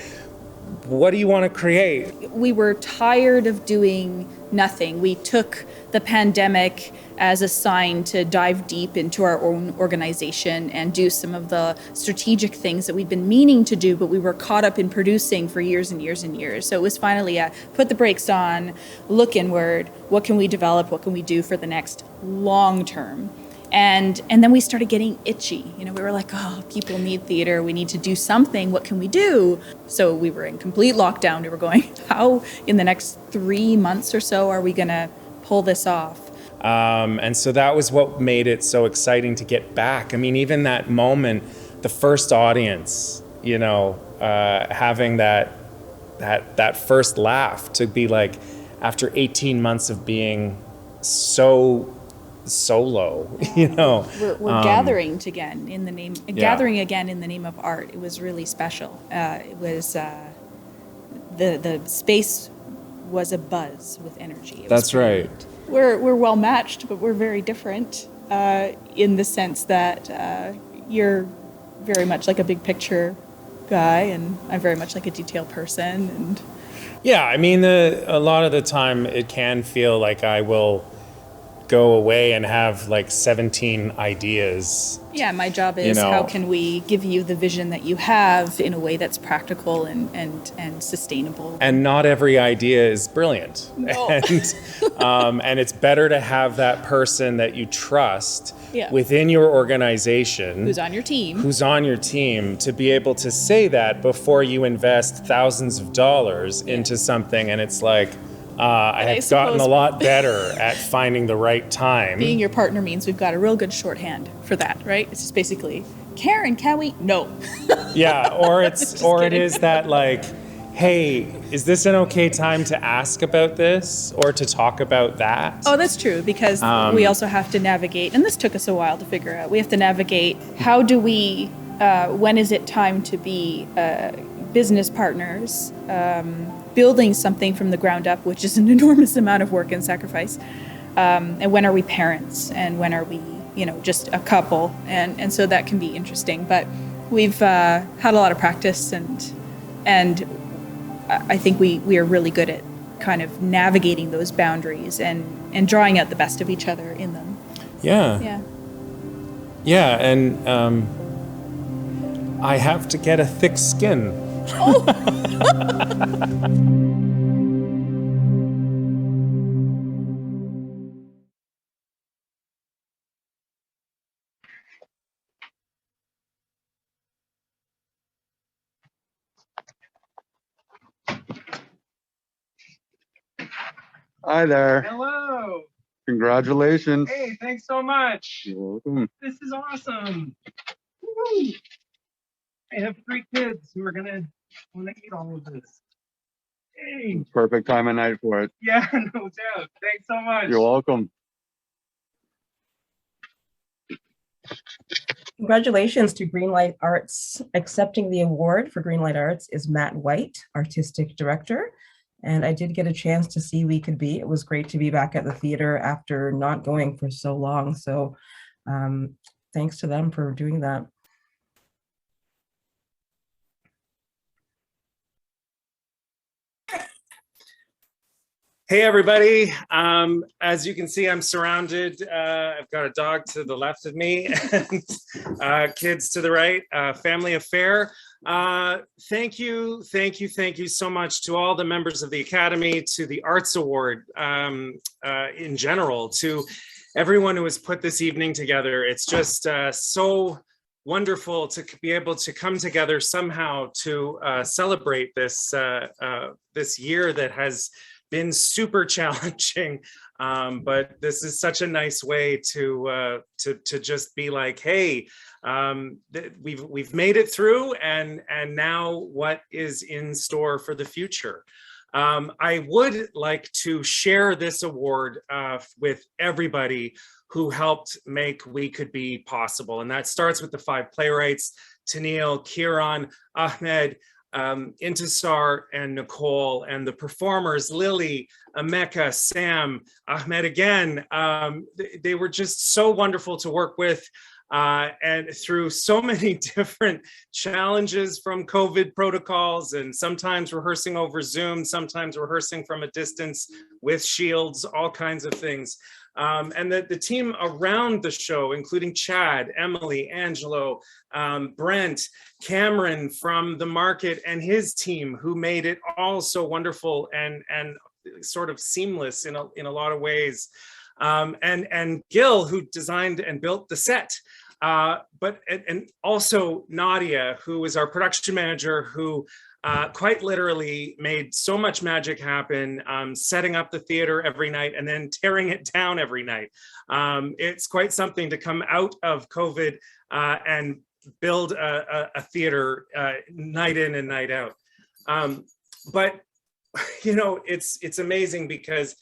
what do you want to create? We were tired of doing nothing. We took the pandemic as a sign to dive deep into our own organization and do some of the strategic things that we'd been meaning to do, but we were caught up in producing for years and years and years. So it was finally a put the brakes on, look inward, what can we develop, what can we do for the next long term? And then we started getting itchy. You know, we were like, oh, people need theater. We need to do something. What can we do? So we were in complete lockdown. We were going, how in the next 3 months or so are we going to pull this off? And so that was what made it so exciting to get back. I mean, even that moment, the first audience, you know, having that first laugh to be like, after 18 months of being so solo, you know. We're gathering again in the name, gathering again in the name of art. It was really special. It was the space was a buzz with energy. That's right. We're well matched, but we're very different in the sense that you're very much like a big picture guy, and I'm very much like a detail person. And yeah, I mean, a lot of the time it can feel like I will go away and have like 17 ideas. Yeah, my job is how can we give you the vision that you have in a way that's practical and sustainable. And not every idea is brilliant. No. And it's better to have that person that you trust Yeah. within your organization. Who's on your team. Who's on your team to be able to say that before you invest thousands of dollars into something. And it's like, I have gotten a lot better at finding the right time. Being your partner means we've got a real good shorthand for that, right? It's just basically, Karen, can we? No. Yeah, or it is that like, hey, is this an okay time to ask about this or to talk about that? Oh, that's true, because we also have to navigate, and this took us a while to figure out, we have to navigate how do we, when is it time to be business partners, building something from the ground up, which is an enormous amount of work and sacrifice. And when are we parents? And when are we, just a couple? And so that can be interesting. But we've had a lot of practice, and I think we are really good at kind of navigating those boundaries and drawing out the best of each other in them. Yeah. Yeah. Yeah, and I have to get a thick skin. Hi there. Hello. Congratulations. Hey, thanks so much. You're welcome. This is awesome. Woo. I have 3 kids who are gonna want to eat all of this. Hey. Perfect time of night for it. Yeah, no doubt. Thanks so much. You're welcome. Congratulations to Greenlight Arts. Accepting the award for Greenlight Arts is Matt White, Artistic Director. And I did get a chance to see We Could Be. It was great to be back at the theater after not going for so long. So thanks to them for doing that. Hey, everybody. As you can see, I'm surrounded. I've got a dog to the left of me and kids to the right, family affair. Thank you so much to all the members of the Academy, to the Arts Award in general, to everyone who has put this evening together. It's just so wonderful to be able to come together somehow to celebrate this this year that has been super challenging, but this is such a nice way to just be like, hey, we've made it through, and now what is in store for the future? I would like to share this award with everybody who helped make We Could Be possible, and that starts with the 5 playwrights: Tennille, Kieran, Ahmed, Intisar, and Nicole, and the performers Lily, Emeka, Sam, Ahmed again. They were just so wonderful to work with, and through so many different challenges, from COVID protocols, and sometimes rehearsing over Zoom, sometimes rehearsing from a distance with shields, all kinds of things. And the team around the show, including Chad, Emily, Angelo, Brent, Cameron from the market and his team, who made it all so wonderful and sort of seamless in a lot of ways. And Gil, who designed and built the set. And also Nadia, who is our production manager, who quite literally made so much magic happen, setting up the theater every night and then tearing it down every night. It's quite something to come out of COVID and build a theater night in and night out. But you know, it's amazing because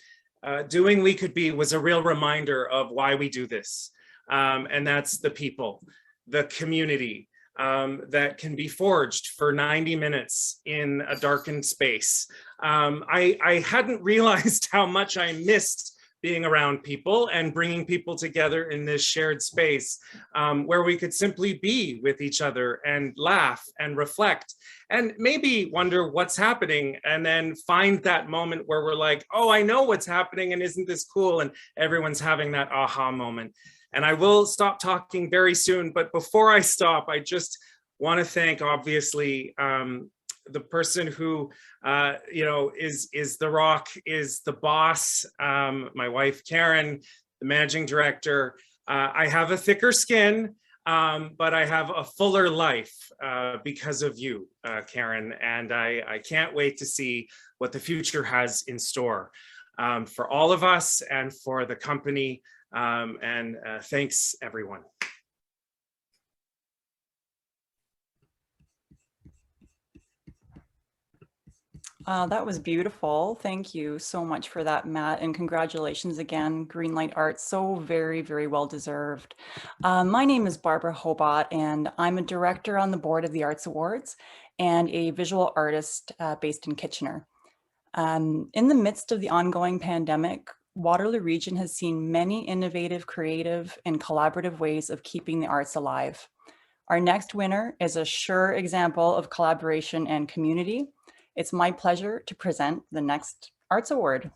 doing We Could Be was a real reminder of why we do this. And that's the people, the community, that can be forged for 90 minutes in a darkened space. I hadn't realized how much I missed being around people and bringing people together in this shared space, where we could simply be with each other and laugh and reflect and maybe wonder what's happening, and then find that moment where we're like, oh, I know what's happening, and isn't this cool? And everyone's having that aha moment. And I will stop talking very soon, but before I stop, I just want to thank, obviously, the person who, you know, is the rock, is the boss, my wife, Karen, the managing director. I have a thicker skin, but I have a fuller life because of you, Karen, and I can't wait to see what the future has in store for all of us and for the company. Thanks, everyone. That was beautiful. Thank you so much for that, Matt, and congratulations again, Greenlight Arts. So very, very well deserved. My name is Barbara Hobart, and I'm a director on the board of the Arts Awards and a visual artist based in Kitchener. In the midst of the ongoing pandemic, Waterloo Region has seen many innovative, creative, and collaborative ways of keeping the arts alive. Our next winner is a sure example of collaboration and community. It's my pleasure to present the next Arts Award.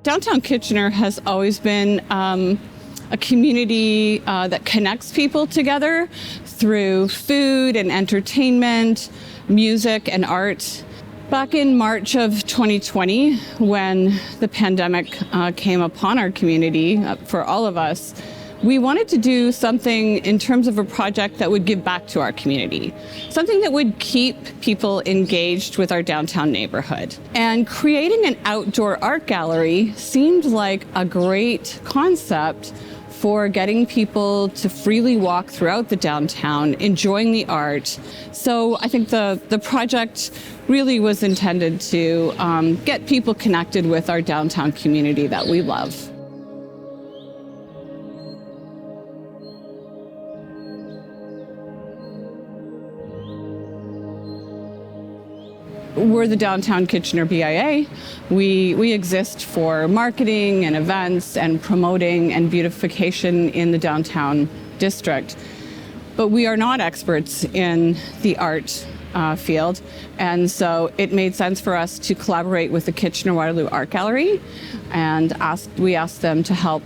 Downtown Kitchener has always been a community that connects people together through food and entertainment, music and art. Back in March of 2020, when the pandemic came upon our community, for all of us, we wanted to do something in terms of a project that would give back to our community, something that would keep people engaged with our downtown neighborhood. And creating an outdoor art gallery seemed like a great concept for getting people to freely walk throughout the downtown, enjoying the art. So I think the project really was intended to get people connected with our downtown community that we love. We're the Downtown Kitchener BIA. We exist for marketing and events and promoting and beautification in the downtown district. But we are not experts in the art field. And so it made sense for us to collaborate with the Kitchener-Waterloo Art Gallery, and we asked them to help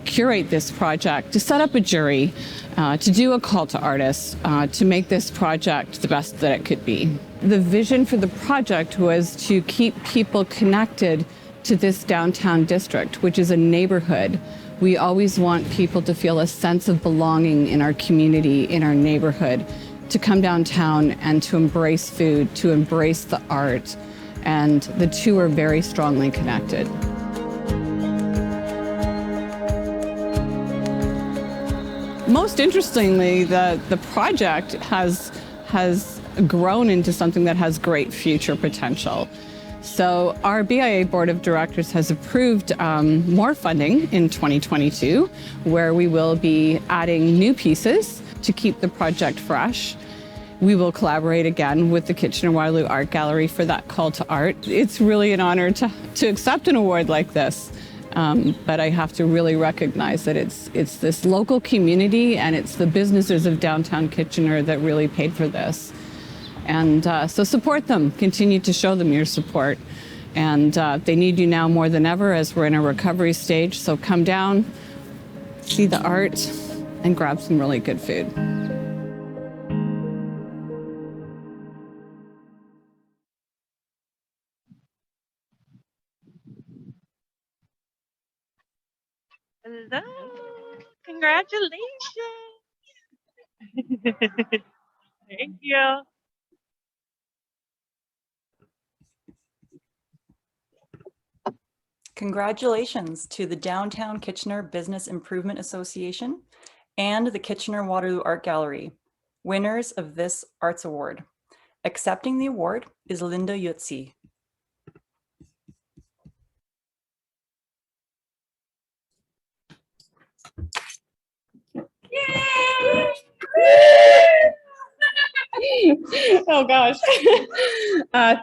curate this project, to set up a jury, to do a call to artists, to make this project the best that it could be. The vision for the project was to keep people connected to this downtown district, which is a neighborhood. We always want people to feel a sense of belonging in our community, in our neighborhood, to come downtown and to embrace food, to embrace the art, and the two are very strongly connected. Most interestingly, the project has grown into something that has great future potential. So our BIA Board of Directors has approved more funding in 2022, where we will be adding new pieces to keep the project fresh. We will collaborate again with the Kitchener-Waterloo Art Gallery for that call to art. It's really an honor to accept an award like this, but I have to really recognize that it's this local community and it's the businesses of downtown Kitchener that really paid for this. And so support them, continue to show them your support. And they need you now more than ever as we're in a recovery stage. So come down, see the art, and grab some really good food. Hello, congratulations. Thank you. Congratulations to the Downtown Kitchener Business Improvement Association and the Kitchener-Waterloo Art Gallery, winners of this Arts Award. Accepting the award is Linda Yutzi. Oh gosh.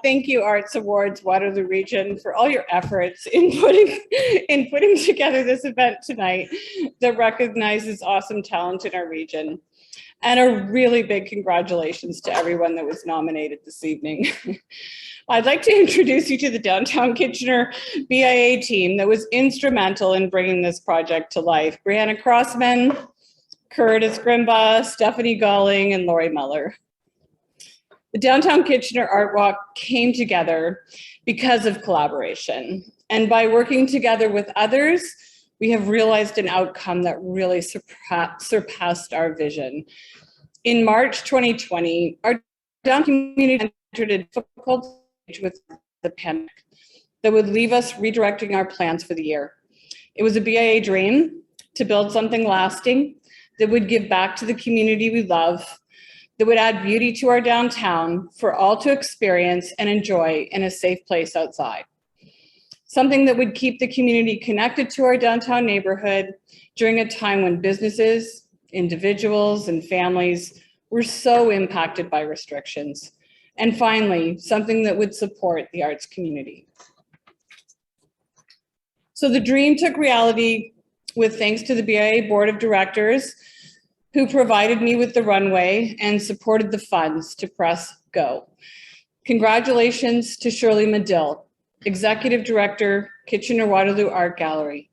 Thank you, Arts Awards Waterloo Region, for all your efforts in putting together this event tonight that recognizes awesome talent in our region. And a really big congratulations to everyone that was nominated this evening. I'd like to introduce you to the Downtown Kitchener BIA team that was instrumental in bringing this project to life. Brianna Crossman, Curtis Grimba, Stephanie Galling, and Lori Muller. The Downtown Kitchener Art Walk came together because of collaboration. And by working together with others, we have realized an outcome that really surpassed our vision. In March 2020, our downtown community entered a difficult stage with the pandemic that would leave us redirecting our plans for the year. It was a BIA dream to build something lasting that would give back to the community we love, that would add beauty to our downtown for all to experience and enjoy in a safe place outside. Something that would keep the community connected to our downtown neighborhood during a time when businesses, individuals, and families were so impacted by restrictions. And finally, something that would support the arts community. So the dream took reality with thanks to the BIA Board of Directors, who provided me with the runway and supported the funds to press go. Congratulations to Shirley Medill, Executive Director, Kitchener-Waterloo Art Gallery,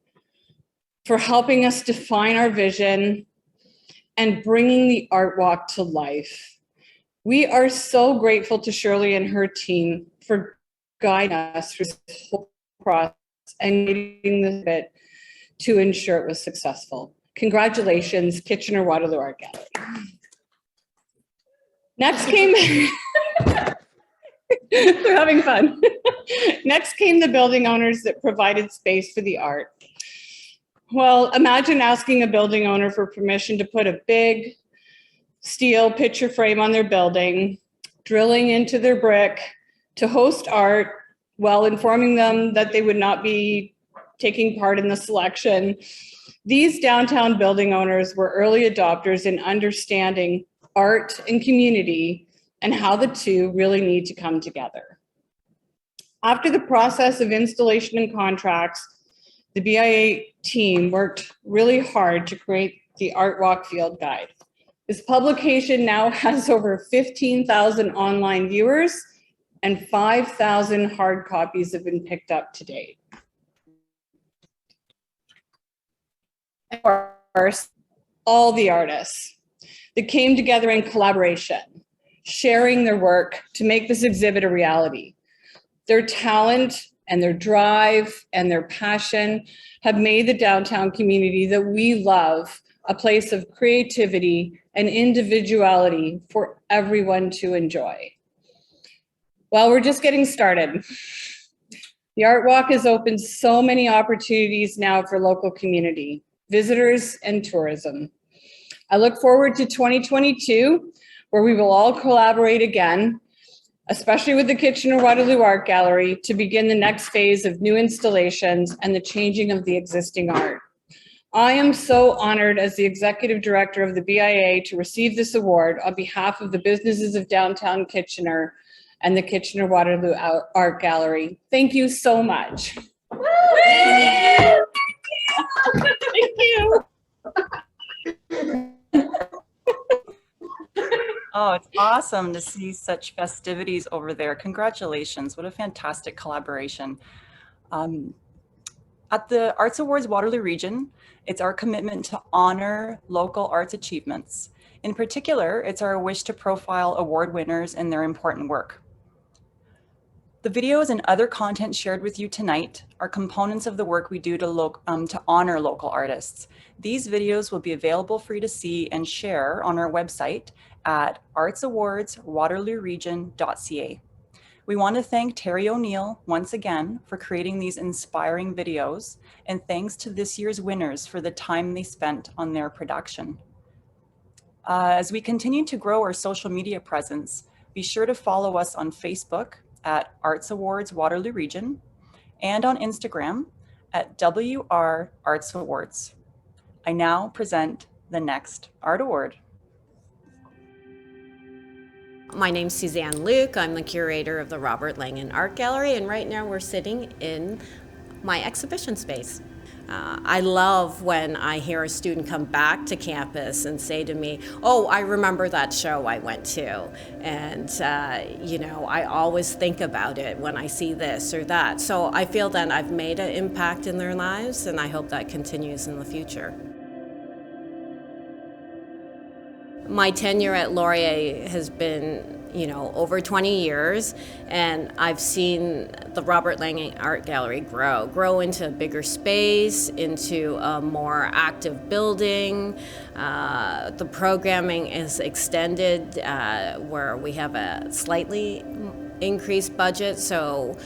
for helping us define our vision and bringing the art walk to life. We are so grateful to Shirley and her team for guiding us through this whole process and getting this bit to ensure it was successful. Congratulations, Kitchener-Waterloo Art Gallery. Next came, they're having fun. Next came the building owners that provided space for the art. Well, imagine asking a building owner for permission to put a big steel picture frame on their building, drilling into their brick to host art while informing them that they would not be taking part in the selection. These downtown building owners were early adopters in understanding art and community and how the two really need to come together. After the process of installation and contracts, the BIA team worked really hard to create the Art Walk Field Guide. This publication now has over 15,000 online viewers and 5,000 hard copies have been picked up to date. Of course, all the artists that came together in collaboration, sharing their work to make this exhibit a reality. Their talent and their drive and their passion have made the downtown community that we love a place of creativity and individuality for everyone to enjoy. Well, we're just getting started. The Art Walk has opened so many opportunities now for local community, visitors, and tourism. I look forward to 2022, where we will all collaborate again, especially with the Kitchener-Waterloo Art Gallery, to begin the next phase of new installations and the changing of the existing art. I am so honored as the Executive Director of the BIA to receive this award on behalf of the businesses of downtown Kitchener and the Kitchener-Waterloo Art Gallery. Thank you so much. Thank you. Oh, it's awesome to see such festivities over there. Congratulations. What a fantastic collaboration. At the Arts Awards Waterloo Region, it's our commitment to honor local arts achievements. In particular, it's our wish to profile award winners and their important work. The videos and other content shared with you tonight are components of the work we do to honor local artists. These videos will be available for you to see and share on our website at artsawardswaterlooregion.ca. We want to thank Terry O'Neill once again for creating these inspiring videos, and thanks to this year's winners for the time they spent on their production. As we continue to grow our social media presence, be sure to follow us on Facebook at Arts Awards Waterloo Region and on Instagram at WR Arts Awards. I now present the next Art Award. My name's Suzanne Luke. I'm the curator of the Robert Langan Art Gallery, and right now we're sitting in my exhibition space. I love when I hear a student come back to campus and say to me, oh, I remember that show I went to. And, you know, I always think about it when I see this or that. So I feel that I've made an impact in their lives, and I hope that continues in the future. My tenure at Laurier has been, you know, over 20 years, and I've seen the Robert Langan Art Gallery grow into a bigger space, into a more active building. The programming is extended where we have a slightly increased budget, so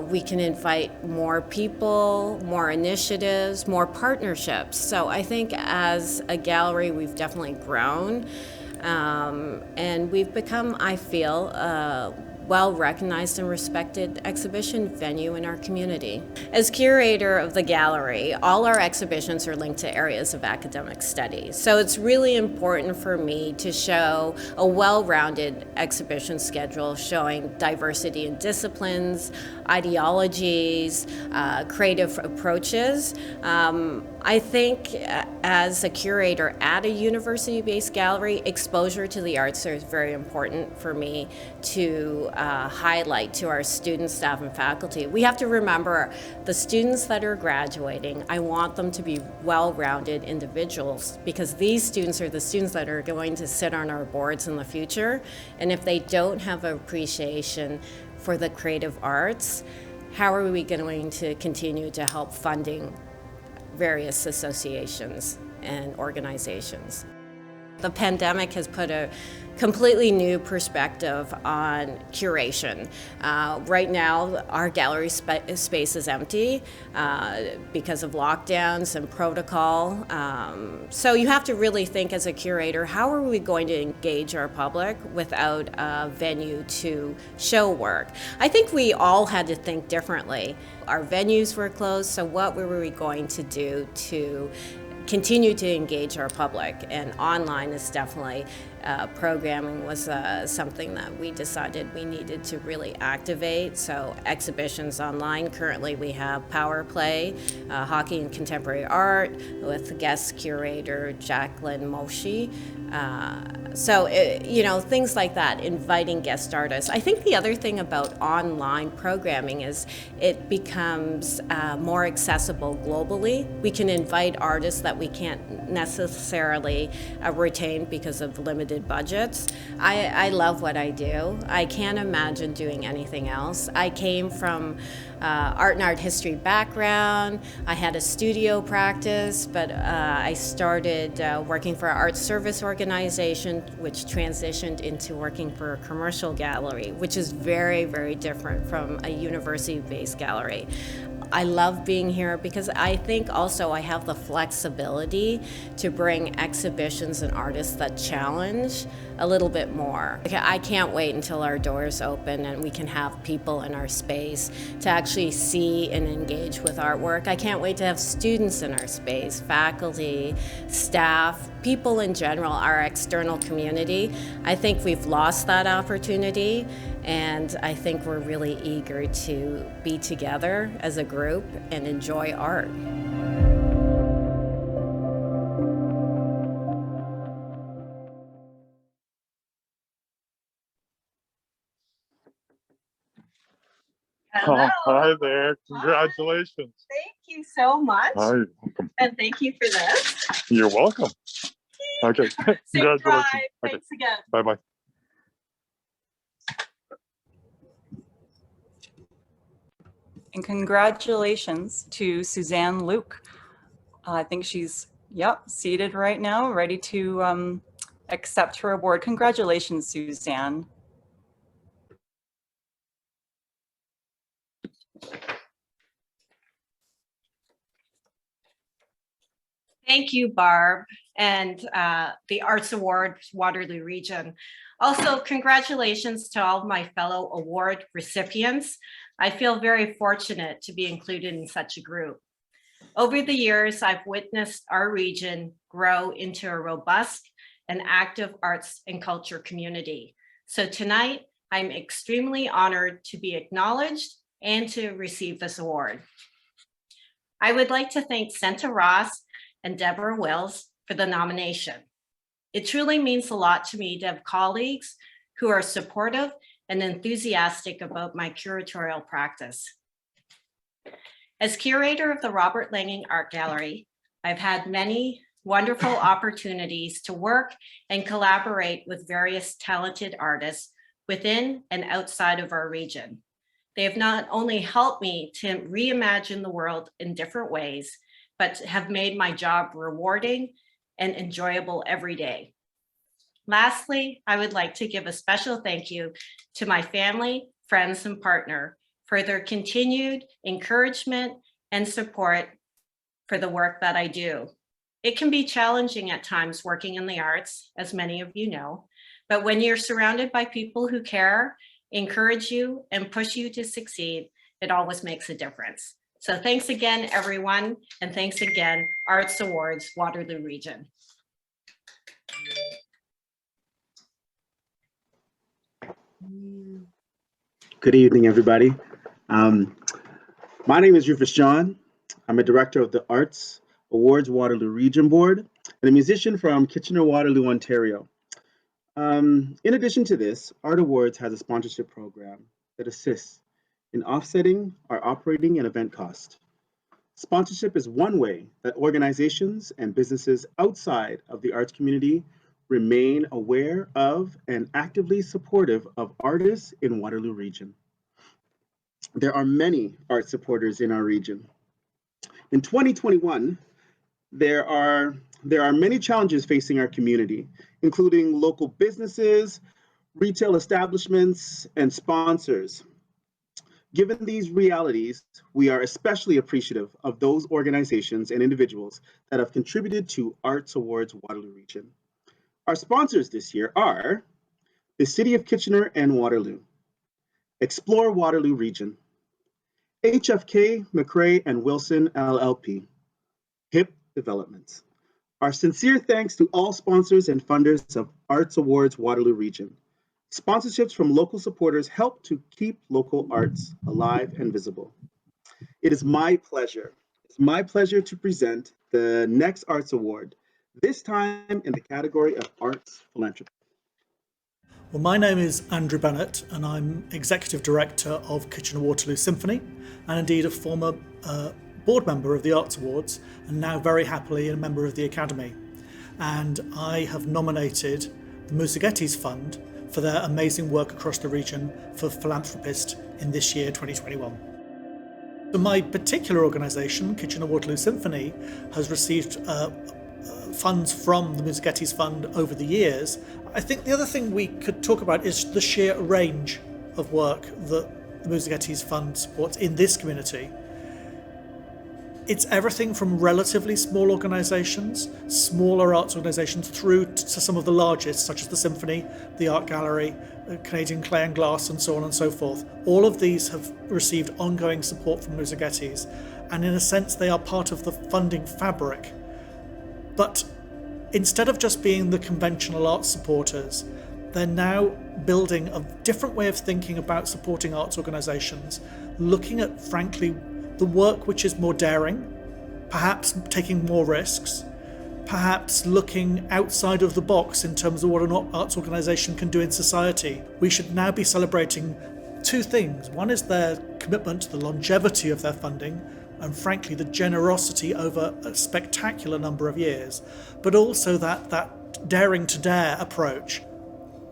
we can invite more people, more initiatives, more partnerships. So I think as a gallery, we've definitely grown, and we've become, I feel, well-recognized and respected exhibition venue in our community. As curator of the gallery, all our exhibitions are linked to areas of academic study. So it's really important for me to show a well-rounded exhibition schedule showing diversity in disciplines, ideologies, creative approaches. I think as a curator at a university-based gallery, exposure to the arts is very important for me to highlight to our students, staff, and faculty. We have to remember the students that are graduating, I want them to be well-rounded individuals, because these students are the students that are going to sit on our boards in the future. And if they don't have an appreciation for the creative arts, how are we going to continue to help funding various associations and organizations? The pandemic has put a completely new perspective on curation. Right now, our gallery space is empty because of lockdowns and protocol. So you have to really think as a curator, how are we going to engage our public without a venue to show work? I think we all had to think differently. Our venues were closed, so what were we going to do to continue to engage our public? And online is definitely programming was something that we decided we needed to really activate. So exhibitions online, currently we have Power Play, Hockey and Contemporary Art with guest curator Jacqueline Moshi. Things like that, inviting guest artists. I think the other thing about online programming is it becomes more accessible globally. We can invite artists that we can't necessarily retain because of limited budgets. I love what I do. I can't imagine doing anything else. I came from art and art history background. I had a studio practice, but I started working for an art service organization, which transitioned into working for a commercial gallery, which is very, very different from a university-based gallery. I love being here because I think also I have the flexibility to bring exhibitions and artists that challenge a little bit more. I can't wait until our doors open and we can have people in our space to actually see and engage with artwork. I can't wait to have students in our space, faculty, staff, people in general, our external community. I think we've lost that opportunity, and I think we're really eager to be together as a group and enjoy art. Oh, hi there. Congratulations. Thank you so much. Hi. And thank you for this. You're welcome. Okay. Safe Congratulations. drive. Okay. Thanks again. Bye-bye. And congratulations to Suzanne Luke. I think she's, seated right now, ready to accept her award. Congratulations, Suzanne. Thank you, Barb, and the Arts Awards Waterloo Region. Also, congratulations to all of my fellow award recipients. I feel very fortunate to be included in such a group. Over the years, I've witnessed our region grow into a robust and active arts and culture community. So tonight, I'm extremely honored to be acknowledged and to receive this award. I would like to thank Senta Ross and Deborah Wills for the nomination. It truly means a lot to me to have colleagues who are supportive and enthusiastic about my curatorial practice. As curator of the Robert Langing Art Gallery, I've had many wonderful opportunities to work and collaborate with various talented artists within and outside of our region. They have not only helped me to reimagine the world in different ways, but have made my job rewarding and enjoyable every day. Lastly, I would like to give a special thank you to my family, friends, and partner for their continued encouragement and support for the work that I do. It can be challenging at times working in the arts, as many of you know, but when you're surrounded by people who care, encourage you, and push you to succeed, it always makes a difference. So thanks again, everyone, and thanks again, Arts Awards Waterloo Region. Good evening, everybody. My name is Rufus John. I'm a director of the Arts Awards Waterloo Region Board and a musician from Kitchener-Waterloo, Ontario. In addition to this, Art Awards has a sponsorship program that assists in offsetting our operating and event costs. Sponsorship is one way that organizations and businesses outside of the arts community remain aware of and actively supportive of artists in Waterloo Region. There are many art supporters in our region. In 2021, there are many challenges facing our community, including local businesses, retail establishments, and sponsors. Given these realities, we are especially appreciative of those organizations and individuals that have contributed to Arts Awards Waterloo Region. Our sponsors this year are the City of Kitchener and Waterloo, Explore Waterloo Region, HFK, McRae and Wilson LLP, HIP Developments, Our sincere thanks to all sponsors and funders of Arts Awards Waterloo Region. Sponsorships from local supporters help to keep local arts alive and visible. It is my pleasure. It's my pleasure to present the next Arts Award, this time in the category of Arts Philanthropy. Well, my name is Andrew Bennett, and I'm Executive Director of Kitchener-Waterloo Symphony, and indeed a former board member of the Arts Awards, and now very happily a member of the Academy. And I have nominated the Musagetes Fund for their amazing work across the region for philanthropist in this year, 2021. So my particular organisation, Kitchener-Waterloo Symphony, has received funds from the Musagetes Fund over the years. I think the other thing we could talk about is the sheer range of work that the Musagetes Fund supports in this community. It's everything from relatively small organisations, smaller arts organisations, through to some of the largest, such as the Symphony, the Art Gallery, Canadian Clay and Glass, and so on and so forth. All of these have received ongoing support from Musagetes, and in a sense they are part of the funding fabric. But instead of just being the conventional arts supporters, they're now building a different way of thinking about supporting arts organisations, looking at, frankly, the work which is more daring, perhaps taking more risks, perhaps looking outside of the box in terms of what an arts organisation can do in society. We should now be celebrating two things. One is their commitment to the longevity of their funding, and frankly the generosity over a spectacular number of years, but also that daring to dare approach.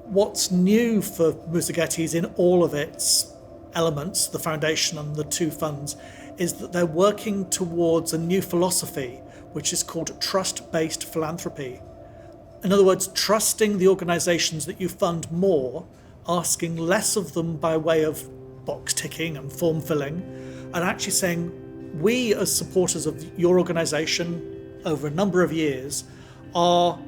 What's new for Musagetes in all of its elements, the foundation and the two funds, is that they're working towards a new philosophy which is called trust-based philanthropy. In other words, trusting the organisations that you fund more, asking less of them by way of box ticking and form filling, and actually saying, we as supporters of your organisation over a number of years are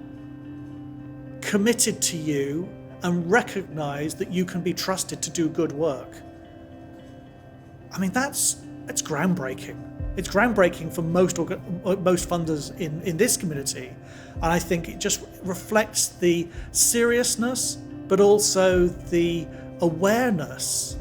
committed to you and recognise that you can be trusted to do good work. I mean, it's groundbreaking. It's groundbreaking for most funders in this community, and I think it just reflects the seriousness, but also the awareness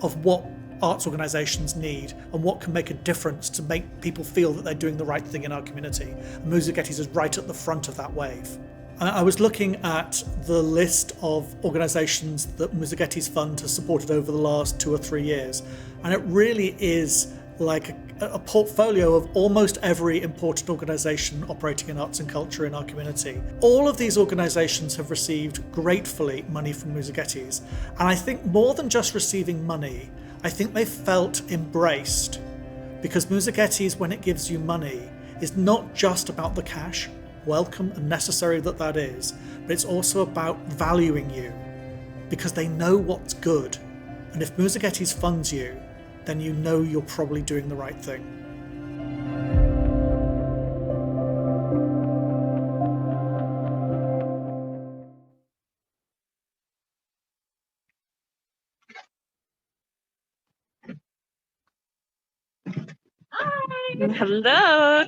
of what arts organisations need and what can make a difference to make people feel that they're doing the right thing in our community. And Musagetes is right at the front of that wave. I was looking at the list of organisations that Musagetes Fund has supported over the last 2 or 3 years, and it really is like a portfolio of almost every important organisation operating in arts and culture in our community. All of these organisations have received gratefully money from Musagetes, and I think more than just receiving money, I think they felt embraced, because Musagetes, when it gives you money, is not just about the cash, welcome and necessary that is, but it's also about valuing you, because they know what's good. And if Musagetes funds you, then you know you're probably doing the right thing. Hi. Hello.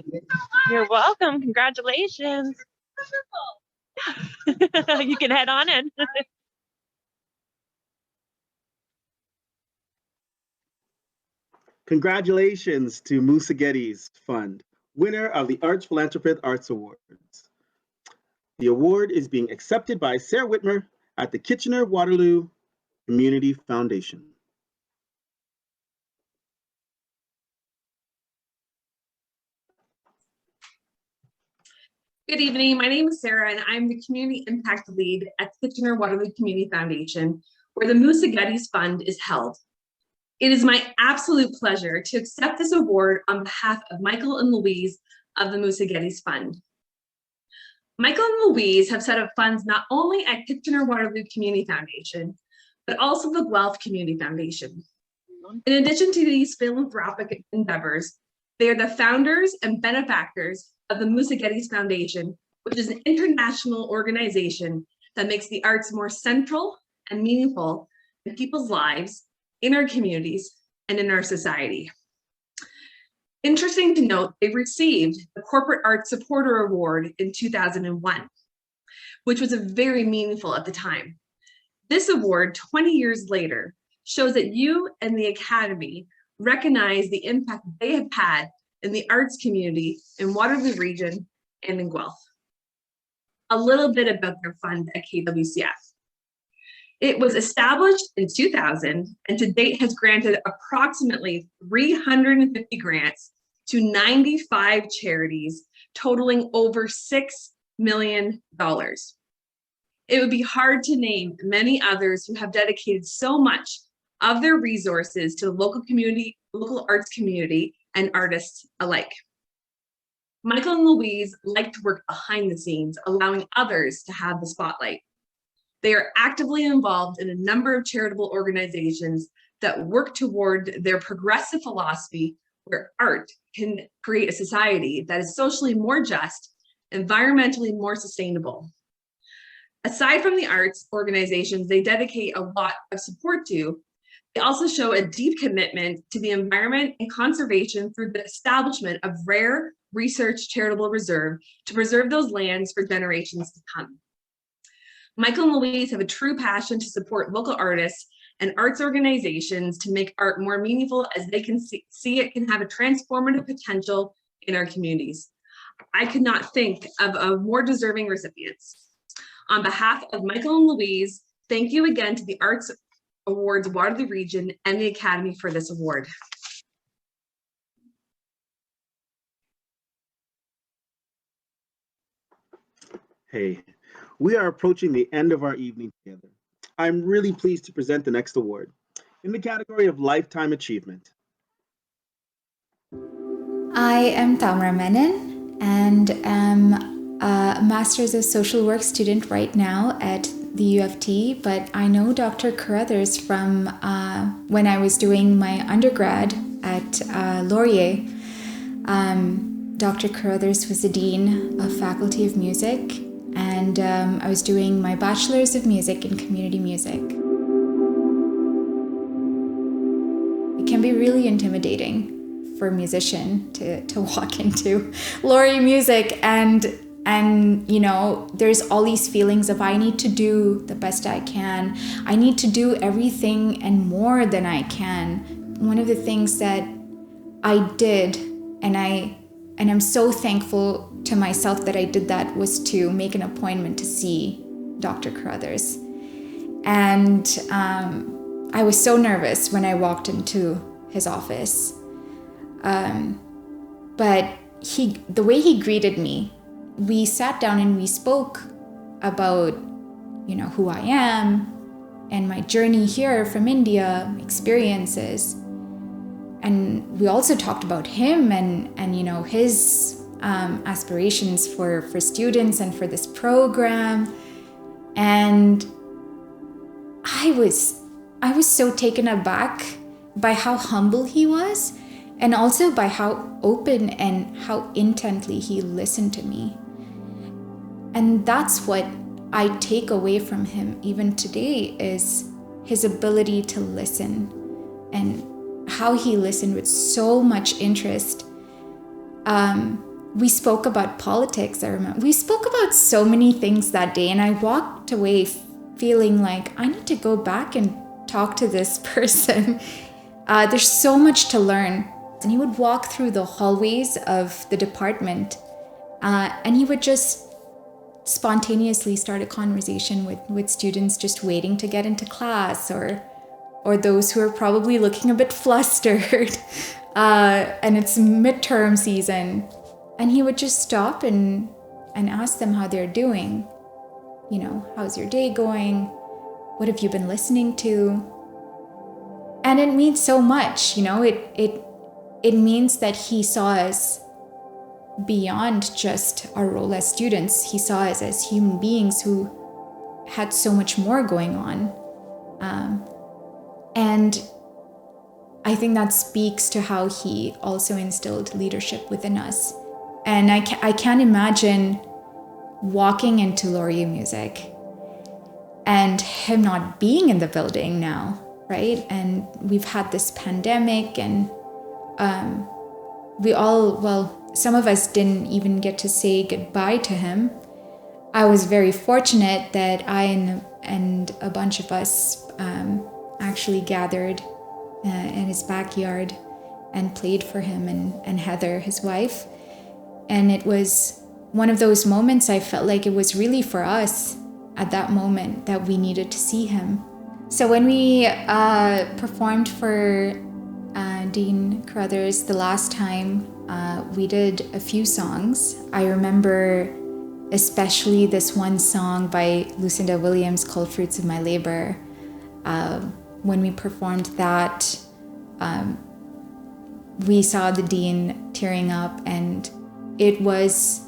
You're welcome. Congratulations. You can head on in. Congratulations to Musagetes Fund, winner of the Arts Philanthropist Arts Awards. The award is being accepted by Sarah Whitmer at the Kitchener-Waterloo Community Foundation. Good evening. My name is Sarah, and I'm the Community Impact Lead at Kitchener-Waterloo Community Foundation, where the Musagetes Fund is held. It is my absolute pleasure to accept this award on behalf of Michael and Louise of the Musagetes Fund. Michael and Louise have set up funds not only at Kitchener-Waterloo Community Foundation, but also the Guelph Community Foundation. In addition to these philanthropic endeavors, they are the founders and benefactors of the Musagetes Foundation, which is an international organization that makes the arts more central and meaningful in people's lives, in our communities, and in our society. Interesting to note, they received the Corporate Arts Supporter Award in 2001, which was very meaningful at the time. This award, 20 years later, shows that you and the Academy recognize the impact they have had in the arts community in Waterloo Region and in Guelph. A little bit about their fund at KWCF. It was established in 2000 and to date has granted approximately 350 grants to 95 charities, totaling over $6 million. It would be hard to name many others who have dedicated so much of their resources to the local arts community and artists alike. Michael and Louise like to work behind the scenes, allowing others to have the spotlight. They are actively involved in a number of charitable organizations that work toward their progressive philosophy where art can create a society that is socially more just, environmentally more sustainable. Aside from the arts organizations they dedicate a lot of support to, they also show a deep commitment to the environment and conservation through the establishment of rare research charitable reserve to preserve those lands for generations to come. Michael and Louise have a true passion to support local artists and arts organizations to make art more meaningful as they can see it can have a transformative potential in our communities. I could not think of a more deserving recipients. On behalf of Michael and Louise, thank you again to the Arts Awards Waterloo Region and the Academy for this award. Hey, we are approaching the end of our evening together. I'm really pleased to present the next award in the category of Lifetime Achievement. I am Tamara Menon and am a Master's of Social Work student right now at the U of T, but I know Dr. Carruthers from when I was doing my undergrad at Laurier. Dr. Carruthers was the Dean of Faculty of Music, and I was doing my Bachelor's of Music in Community Music. It can be really intimidating for a musician to walk into Laurier Music and you know, there's all these feelings of I need to do the best I can. I need to do everything and more than I can. One of the things that I did, and I'm so thankful to myself that I did that, was to make an appointment to see Dr. Carruthers. And I was so nervous when I walked into his office. But the way he greeted me, we sat down and we spoke about, you know, who I am and my journey here from India, experiences. And we also talked about him and you know, his aspirations for students and for this program. And I was so taken aback by how humble he was, and also by how open and how intently he listened to me. And that's what I take away from him even today, is his ability to listen and how he listened with so much interest. We spoke about politics, I remember. We spoke about so many things that day, and I walked away feeling like I need to go back and talk to this person. There's so much to learn. And he would walk through the hallways of the department, and he would just spontaneously start a conversation with students just waiting to get into class, or those who are probably looking a bit flustered, and it's midterm season. And he would just stop and ask them how they're doing. You know, how's your day going? What have you been listening to? And it means so much, you know, it means that he saw us beyond just our role as students. He saw us as human beings who had so much more going on. And I think that speaks to how he also instilled leadership within us. And I can't imagine walking into Laurier Music and him not being in the building now, right? And we've had this pandemic, and some of us didn't even get to say goodbye to him. I was very fortunate that I and a bunch of us actually gathered in his backyard and played for him and Heather, his wife. And it was one of those moments I felt like it was really for us at that moment that we needed to see him. So when we performed for Dean Carruthers the last time, we did a few songs. I remember especially this one song by Lucinda Williams called Fruits of My Labor. When we performed that, we saw the Dean tearing up, and it was,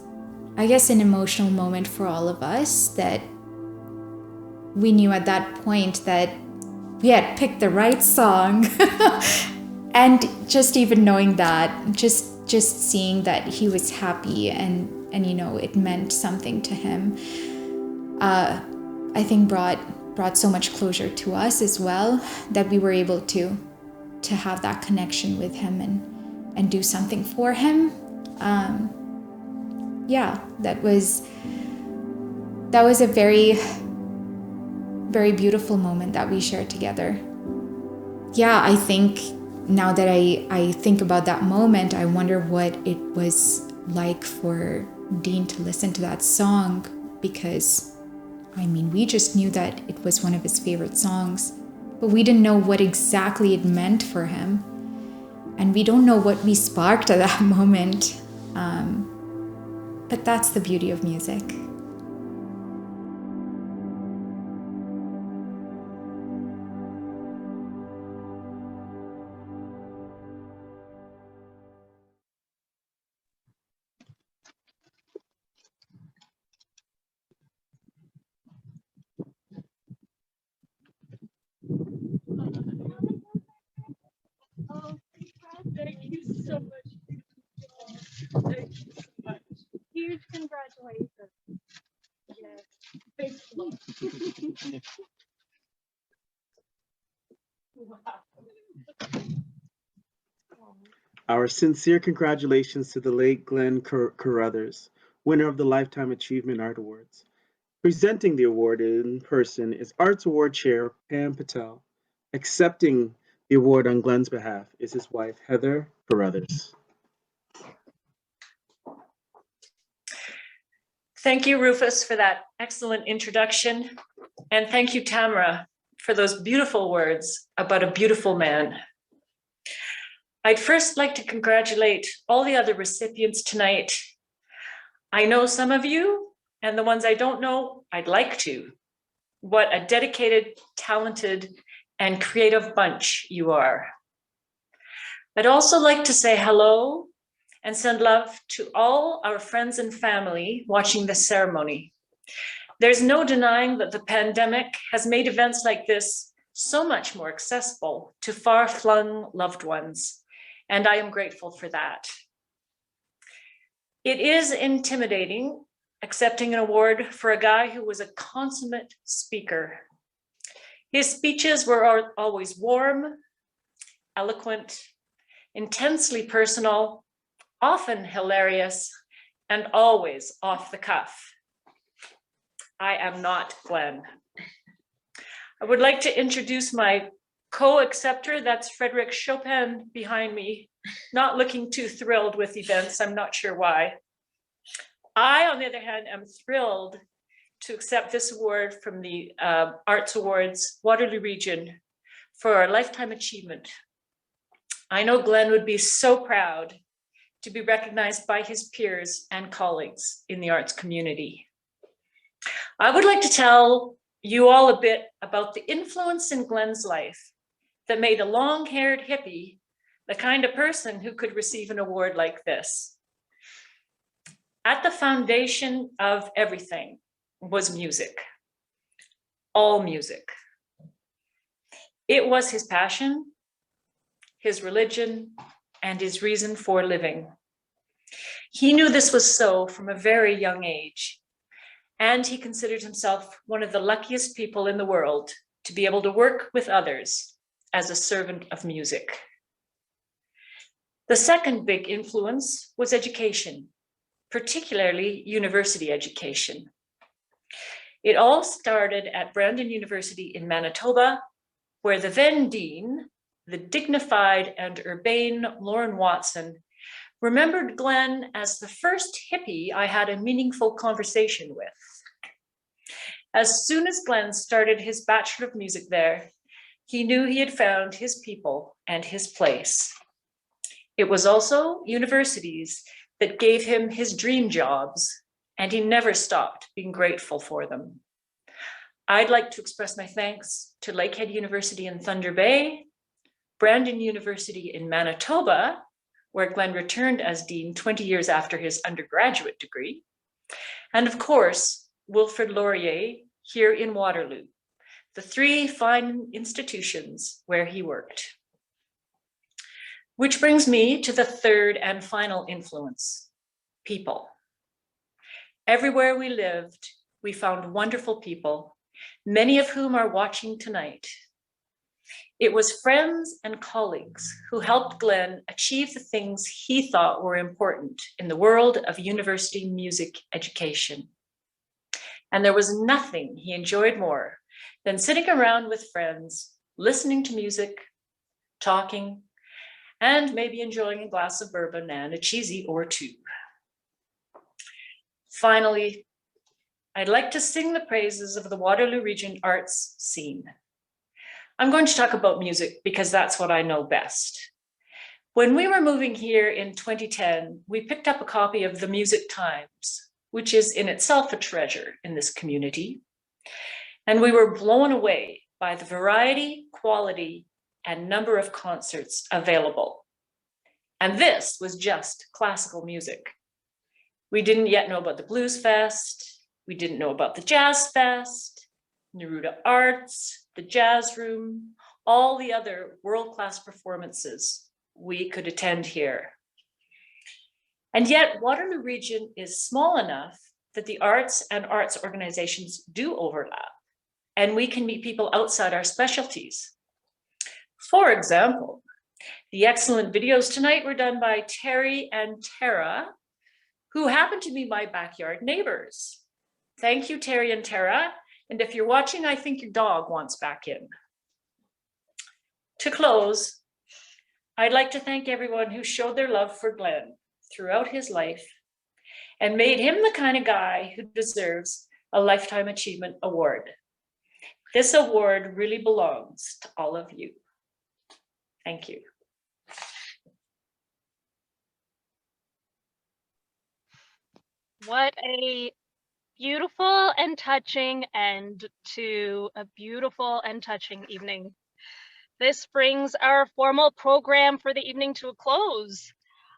I guess, an emotional moment for all of us, that we knew at that point that we had picked the right song. And just even knowing that, just seeing that he was happy and you know, it meant something to him, I think brought so much closure to us as well, that we were able to have that connection with him and do something for him. Yeah, that was a very, very beautiful moment that we shared together. Yeah, I think now that I think about that moment, I wonder what it was like for Dean to listen to that song, because, I mean, we just knew that it was one of his favorite songs, but we didn't know what exactly it meant for him. And we don't know what we sparked at that moment. But that's the beauty of music. Thank you so much. Thank you so much. Huge congratulations. Yes. Thanks a lot. Our sincere congratulations to the late Glenn Carruthers, winner of the Lifetime Achievement Art Awards. Presenting the award in person is Arts Award Chair Pam Patel. Accepting the award on Glenn's behalf is his wife, Heather Carruthers. Thank you, Rufus, for that excellent introduction. And thank you, Tamara, for those beautiful words about a beautiful man. I'd first like to congratulate all the other recipients tonight. I know some of you, and the ones I don't know, I'd like to. What a dedicated, talented, and creative bunch you are. I'd also like to say hello and send love to all our friends and family watching this ceremony. There's no denying that the pandemic has made events like this so much more accessible to far-flung loved ones, and I am grateful for that. It is intimidating accepting an award for a guy who was a consummate speaker. His speeches were always warm, eloquent, intensely personal, often hilarious, and always off the cuff. I am not Glenn. I would like to introduce my co-acceptor, that's Frederick Chopin behind me, not looking too thrilled with events, I'm not sure why. I, on the other hand, am thrilled to accept this award from the Arts Awards Waterloo Region for our lifetime achievement. I know Glenn would be so proud to be recognized by his peers and colleagues in the arts community. I would like to tell you all a bit about the influence in Glenn's life that made a long-haired hippie the kind of person who could receive an award like this. At the foundation of everything was music, all music. It was his passion, his religion, and his reason for living. He knew this was so from a very young age, and he considered himself one of the luckiest people in the world to be able to work with others as a servant of music. The second big influence was education, particularly university education. It all started at Brandon University in Manitoba, where the then dean, the dignified and urbane Lauren Watson, remembered Glenn as the first hippie I had a meaningful conversation with. As soon as Glenn started his Bachelor of Music there, he knew he had found his people and his place. It was also universities that gave him his dream jobs, and he never stopped being grateful for them. I'd like to express my thanks to Lakehead University in Thunder Bay, Brandon University in Manitoba, where Glenn returned as dean 20 years after his undergraduate degree, and of course, Wilfrid Laurier here in Waterloo, the three fine institutions where he worked. Which brings me to the third and final influence, people. Everywhere we lived, we found wonderful people, many of whom are watching tonight. It was friends and colleagues who helped Glenn achieve the things he thought were important in the world of university music education. And there was nothing he enjoyed more than sitting around with friends, listening to music, talking, and maybe enjoying a glass of bourbon and a cheesy or two. Finally, I'd like to sing the praises of the Waterloo Region arts scene. I'm going to talk about music because that's what I know best. When we were moving here in 2010, we picked up a copy of the Music Times, which is in itself a treasure in this community. And we were blown away by the variety, quality, and number of concerts available. And this was just classical music. We didn't yet know about the Blues Fest. We didn't know about the Jazz Fest, Neruda Arts, the Jazz Room, all the other world-class performances we could attend here. And yet Waterloo Region is small enough that the arts and arts organizations do overlap, and we can meet people outside our specialties. For example, the excellent videos tonight were done by Terry and Tara, who happen to be my backyard neighbors. Thank you, Terry and Tara. And if you're watching, I think your dog wants back in. To close, I'd like to thank everyone who showed their love for Glenn throughout his life and made him the kind of guy who deserves a Lifetime Achievement Award. This award really belongs to all of you. Thank you. What a beautiful and touching end to a beautiful and touching evening. This brings our formal program for the evening to a close.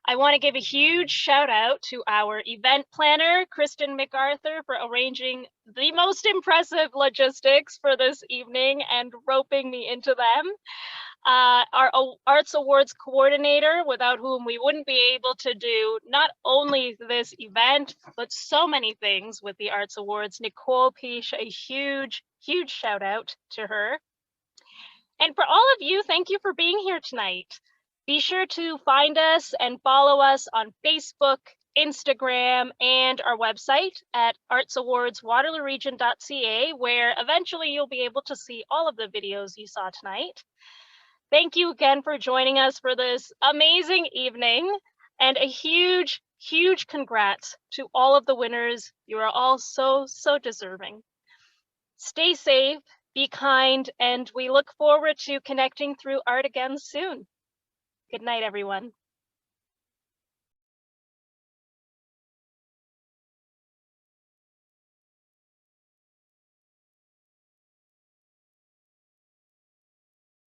I want to give a huge shout out to our event planner, Kristen MacArthur, for arranging the most impressive logistics for this evening and roping me into them. Our Arts Awards coordinator, without whom we wouldn't be able to do not only this event, but so many things with the Arts Awards, Nicole Peach, a huge, huge shout out to her. And for all of you, thank you for being here tonight. Be sure to find us and follow us on Facebook, Instagram, and our website at artsawardswaterlooregion.ca, where eventually you'll be able to see all of the videos you saw tonight. Thank you again for joining us for this amazing evening, and a huge, huge congrats to all of the winners. You are all so, so deserving. Stay safe, be kind, and we look forward to connecting through art again soon. Good night, everyone.